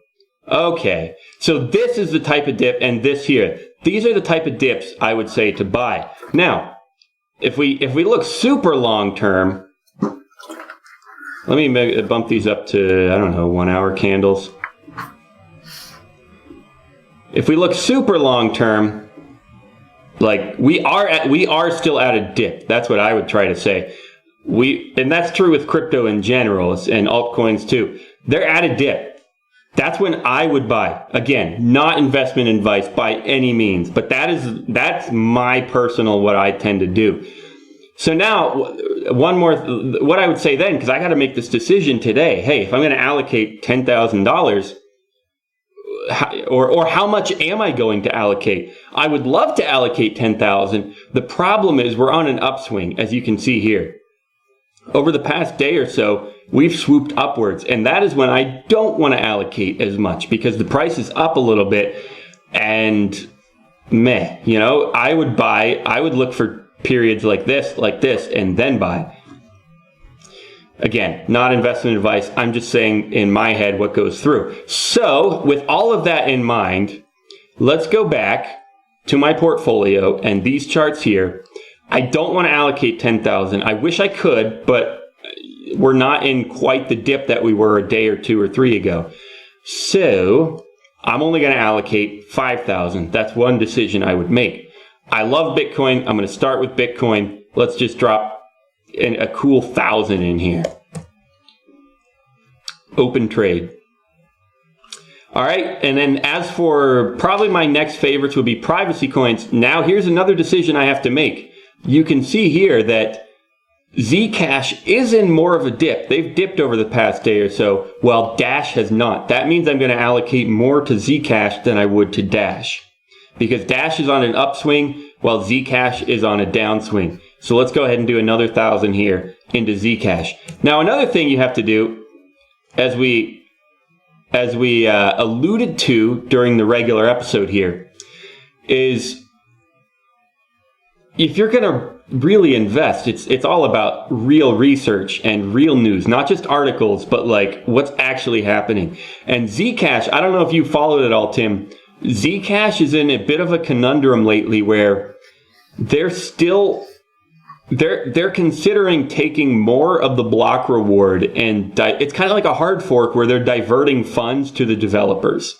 S1: Okay. So this is the type of dip, and this here. These are the type of dips I would say to buy. Now, if we look super long term, let me bump these up to, I don't know, 1 hour candles. If we look super long term, like we are still at a dip. That's what I would try to say. And that's true with crypto in general and altcoins too. They're at a dip. That's when I would buy. Again, not investment advice by any means, but that's my personal what I tend to do. So now, what I would say then, because I got to make this decision today. Hey, if I'm going to allocate $10,000, or how much am I going to allocate? I would love to allocate $10,000. The problem is we're on an upswing, as you can see here. Over the past day or so, we've swooped upwards, and that is when I don't want to allocate as much because the price is up a little bit, and I would look for periods like this, and then buy. Again, not investment advice. I'm just saying in my head what goes through. So with all of that in mind, let's go back to my portfolio and these charts here. I don't want to allocate 10,000. I wish I could, but we're not in quite the dip that we were a day or 2 or 3 ago. So I'm only going to allocate 5,000. That's one decision I would make. I love Bitcoin. I'm going to start with Bitcoin. Let's just drop a cool 1,000 in here. Open trade. All right. And then as for probably my next favorites would be privacy coins. Now here's another decision I have to make. You can see here that Zcash is in more of a dip. They've dipped over the past day or so, while Dash has not. That means I'm going to allocate more to Zcash than I would to Dash, because Dash is on an upswing while Zcash is on a downswing. So let's go ahead and do another 1,000 here into Zcash. Now another thing you have to do, as we alluded to during the regular episode here, is if you're going to really invest, it's all about real research and real news, not just articles, but like what's actually happening. And Zcash, I don't know if you followed it all, Tim. Zcash is in a bit of a conundrum lately where they're still they're considering taking more of the block reward, and it's kind of like a hard fork where they're diverting funds to the developers.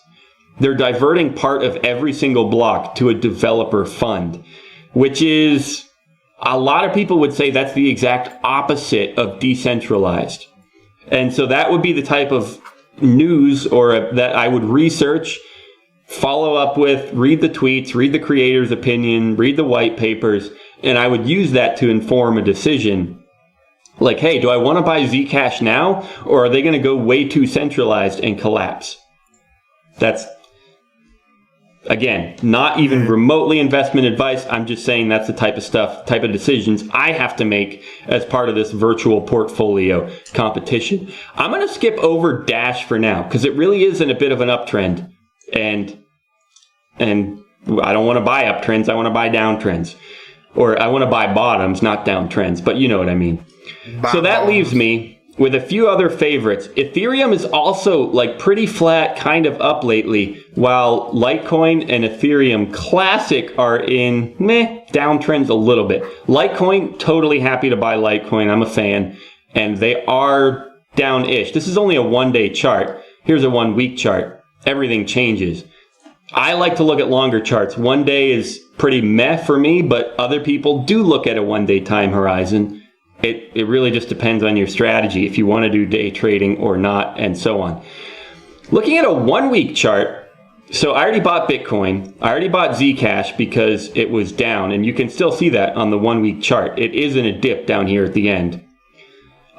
S1: They're diverting part of every single block to a developer fund, which is, a lot of people would say that's the exact opposite of decentralized. And so that would be the type of news that I would research, follow up with, read the tweets, read the creator's opinion, read the white papers, and I would use that to inform a decision. Like, hey, do I want to buy Zcash now, or are they going to go way too centralized and collapse? That's, again, not even remotely investment advice. I'm just saying that's the type of decisions I have to make as part of this virtual portfolio competition. I'm going to skip over Dash for now because it really is in a bit of an uptrend. And I don't want to buy uptrends. I want to buy downtrends. Or I want to buy bottoms, not downtrends. But you know what I mean. So that leaves me with a few other favorites. Ethereum is also like pretty flat, kind of up lately, while Litecoin and Ethereum Classic are in downtrends a little bit. Litecoin, totally happy to buy Litecoin. I'm a fan. And they are down-ish. This is only a one-day chart. Here's a one-week chart. Everything changes. I like to look at longer charts. One day is pretty meh for me, but other people do look at a one-day time horizon. It really just depends on your strategy, if you want to do day trading or not, and so on. Looking at a one-week chart, so I already bought Bitcoin. I already bought Zcash because it was down, and you can still see that on the one-week chart. It is in a dip down here at the end.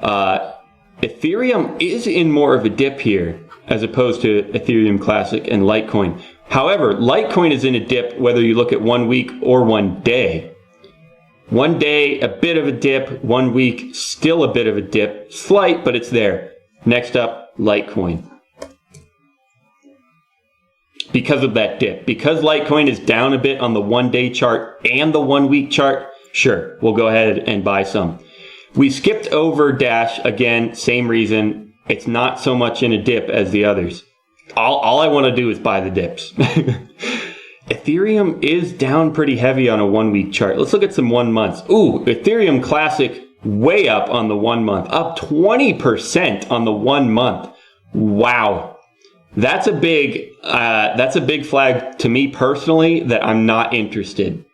S1: Ethereum is in more of a dip here, as opposed to Ethereum Classic and Litecoin. However, Litecoin is in a dip whether you look at 1 week or 1 day. 1 day, a bit of a dip. 1 week, still a bit of a dip. Slight, but it's there. Next up, Litecoin. Because of that dip. Because Litecoin is down a bit on the 1 day chart and the 1 week chart, sure, we'll go ahead and buy some. We skipped over Dash, again, same reason. It's not so much in a dip as the others. All I want to do is buy the dips. Ethereum is down pretty heavy on a 1 week chart. Let's look at some 1 months. Ooh, Ethereum Classic way up on the 1 month. Up 20% on the 1 month. Wow. That's a big flag to me personally that I'm not interested.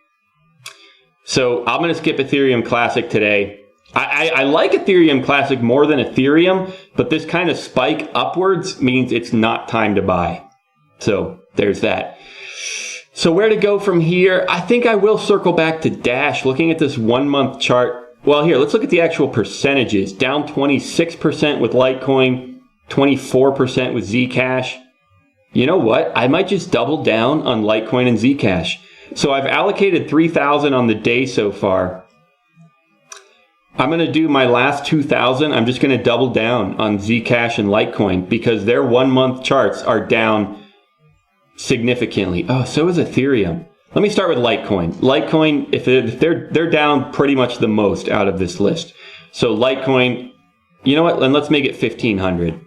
S1: So I'm going to skip Ethereum Classic today. I like Ethereum Classic more than Ethereum, but this kind of spike upwards means it's not time to buy. So there's that. So where to go from here? I think I will circle back to Dash. Looking at this 1 month chart. Well, here, let's look at the actual percentages. Down 26% with Litecoin, 24% with Zcash. You know what? I might just double down on Litecoin and Zcash. So I've allocated 3,000 on the day so far. I'm going to do my last 2,000. I'm just going to double down on Zcash and Litecoin because their 1 month charts are down significantly. Oh, so is Ethereum. Let me start with Litecoin. Litecoin, if they're down pretty much the most out of this list. So Litecoin, you know what? And let's make it 1,500.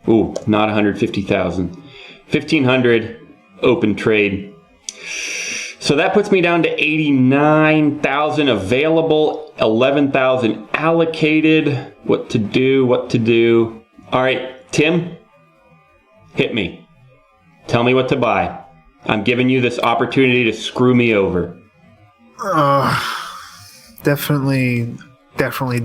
S1: Ooh, not 150,000. 1,500 open trade. So that puts me down to 89,000 available, 11,000 allocated. What to do? All right, Tim, hit me. Tell me what to buy. I'm giving you this opportunity to screw me over.
S2: Definitely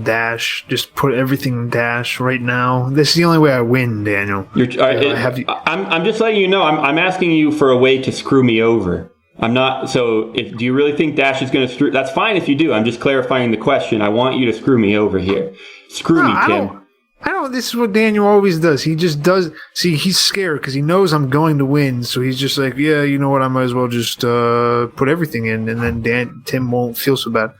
S2: Dash. Just put everything in Dash right now. This is the only way I win, Daniel.
S1: I'm just letting you know. I'm asking you for a way to screw me over. I'm not. So, do you really think Dash is going to screw? That's fine if you do. I'm just clarifying the question. I want you to screw me over here. Screw me, Tim.
S2: I don't. This is what Daniel always does. He just does. See, he's scared because he knows I'm going to win. So he's just like, yeah, you know what? I might as well just put everything in, and then Tim won't feel so bad.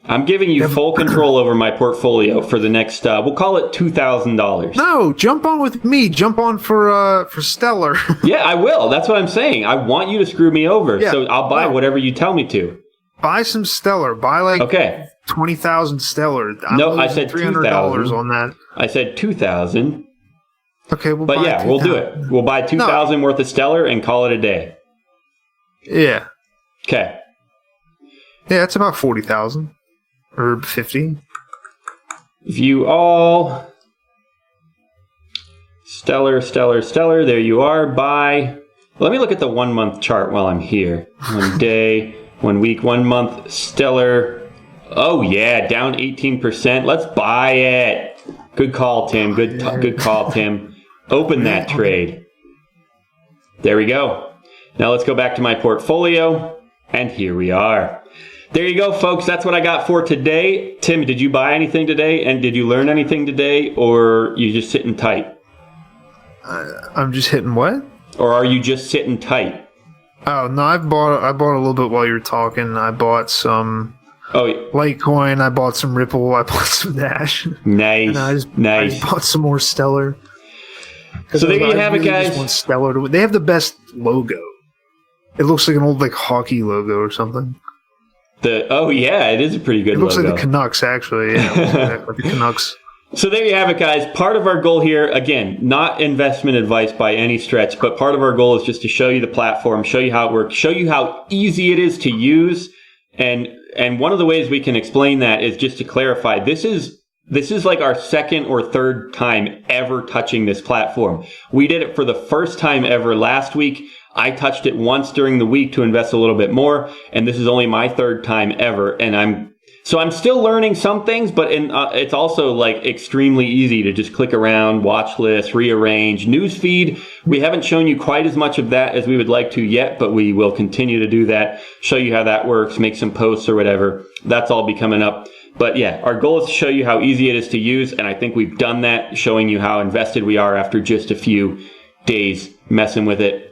S1: I'm giving you full control over my portfolio for the next, we'll call it $2,000.
S2: No, jump on with me. Jump on for Stellar.
S1: Yeah, I will. That's what I'm saying. I want you to screw me over. Yeah, so I'll buy whatever you tell me to.
S2: Buy some Stellar. Buy like 20,000 Stellar.
S1: No, I said
S2: $300 on that.
S1: I said 2,000.
S2: Okay, we'll buy 2,000.
S1: We'll do it. We'll buy 2,000 worth of Stellar and call it a day.
S2: Yeah.
S1: Okay.
S2: Yeah, it's about 40,000 or 50.
S1: View all. Stellar. There you are. Buy. Let me look at the 1 month chart while I'm here. 1 day, 1 week, 1 month. Stellar. Oh yeah, down 18%. Let's buy it. Good call, Tim. Good call, Tim. Open that trade. There we go. Now let's go back to my portfolio, and here we are. There you go, folks. That's what I got for today. Tim, did you buy anything today, and did you learn anything today, or you just sitting tight?
S2: I'm just hitting what?
S1: Or are you just sitting tight?
S2: Oh no, I bought a little bit while you were talking. I bought some Litecoin. I bought some Ripple. I bought some Dash.
S1: Nice.
S2: And I just bought some more Stellar.
S1: So there you have it, guys.
S2: Just want Stellar they have the best logo. It looks like an old hockey logo or something.
S1: Yeah, it is a pretty good logo.
S2: It looks like the Canucks, actually. Yeah, like the Canucks.
S1: So there you have it, guys. Part of our goal here, again, not investment advice by any stretch, but part of our goal is just to show you the platform, show you how it works, show you how easy it is to use. And one of the ways we can explain that is just to clarify, this is like our second or third time ever touching this platform. We did it for the first time ever last week. I touched it once during the week to invest a little bit more, and this is only my third time ever. And I'm still learning some things, but it's also extremely easy to just click around, watch lists, rearrange, newsfeed. We haven't shown you quite as much of that as we would like to yet, but we will continue to do that, show you how that works, make some posts or whatever. That's all be coming up. But yeah, our goal is to show you how easy it is to use, and I think we've done that, showing you how invested we are after just a few days messing with it.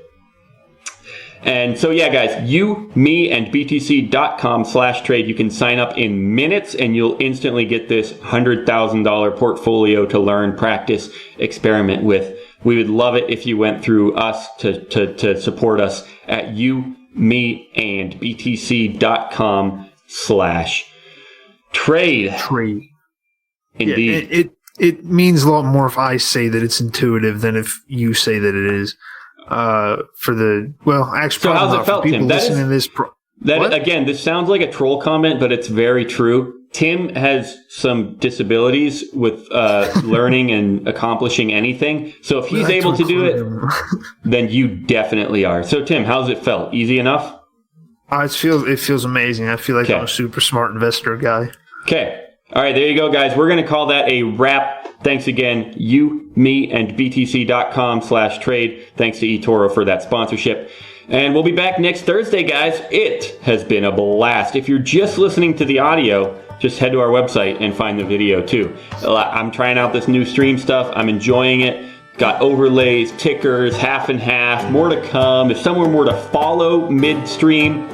S1: And so yeah, guys, you, me, and btc.com/trade. You can sign up in minutes and you'll instantly get this $100,000 portfolio to learn, practice, experiment with. We would love it if you went through us to support us at you, me, and btc.com/trade.
S2: Trade.
S1: Indeed.
S2: Yeah, it means a lot more if I say that it's intuitive than if you say that it is. Actually,
S1: so how's it felt, Tim? Again, this sounds like a troll comment, but it's very true. Tim has some disabilities with learning and accomplishing anything. So if he's able to do it, then you definitely are. So Tim, how's it felt? Easy enough?
S2: It feels amazing. I feel like I'm a super smart investor guy.
S1: Okay. All right, there you go, guys. We're going to call that a wrap. Thanks again, you, me, and btc.com/trade. Thanks to eToro for that sponsorship. And we'll be back next Thursday, guys. It has been a blast. If you're just listening to the audio, just head to our website and find the video too. I'm trying out this new stream stuff. I'm enjoying it. Got overlays, tickers, half and half, more to come. If someone were to follow midstream,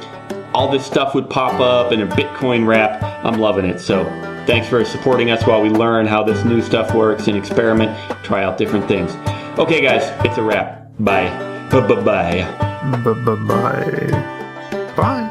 S1: all this stuff would pop up and a Bitcoin wrap. I'm loving it. So thanks for supporting us while we learn how this new stuff works and experiment, try out different things. Okay, guys, it's a wrap. Bye. Bye-bye.
S2: Bye. Bye.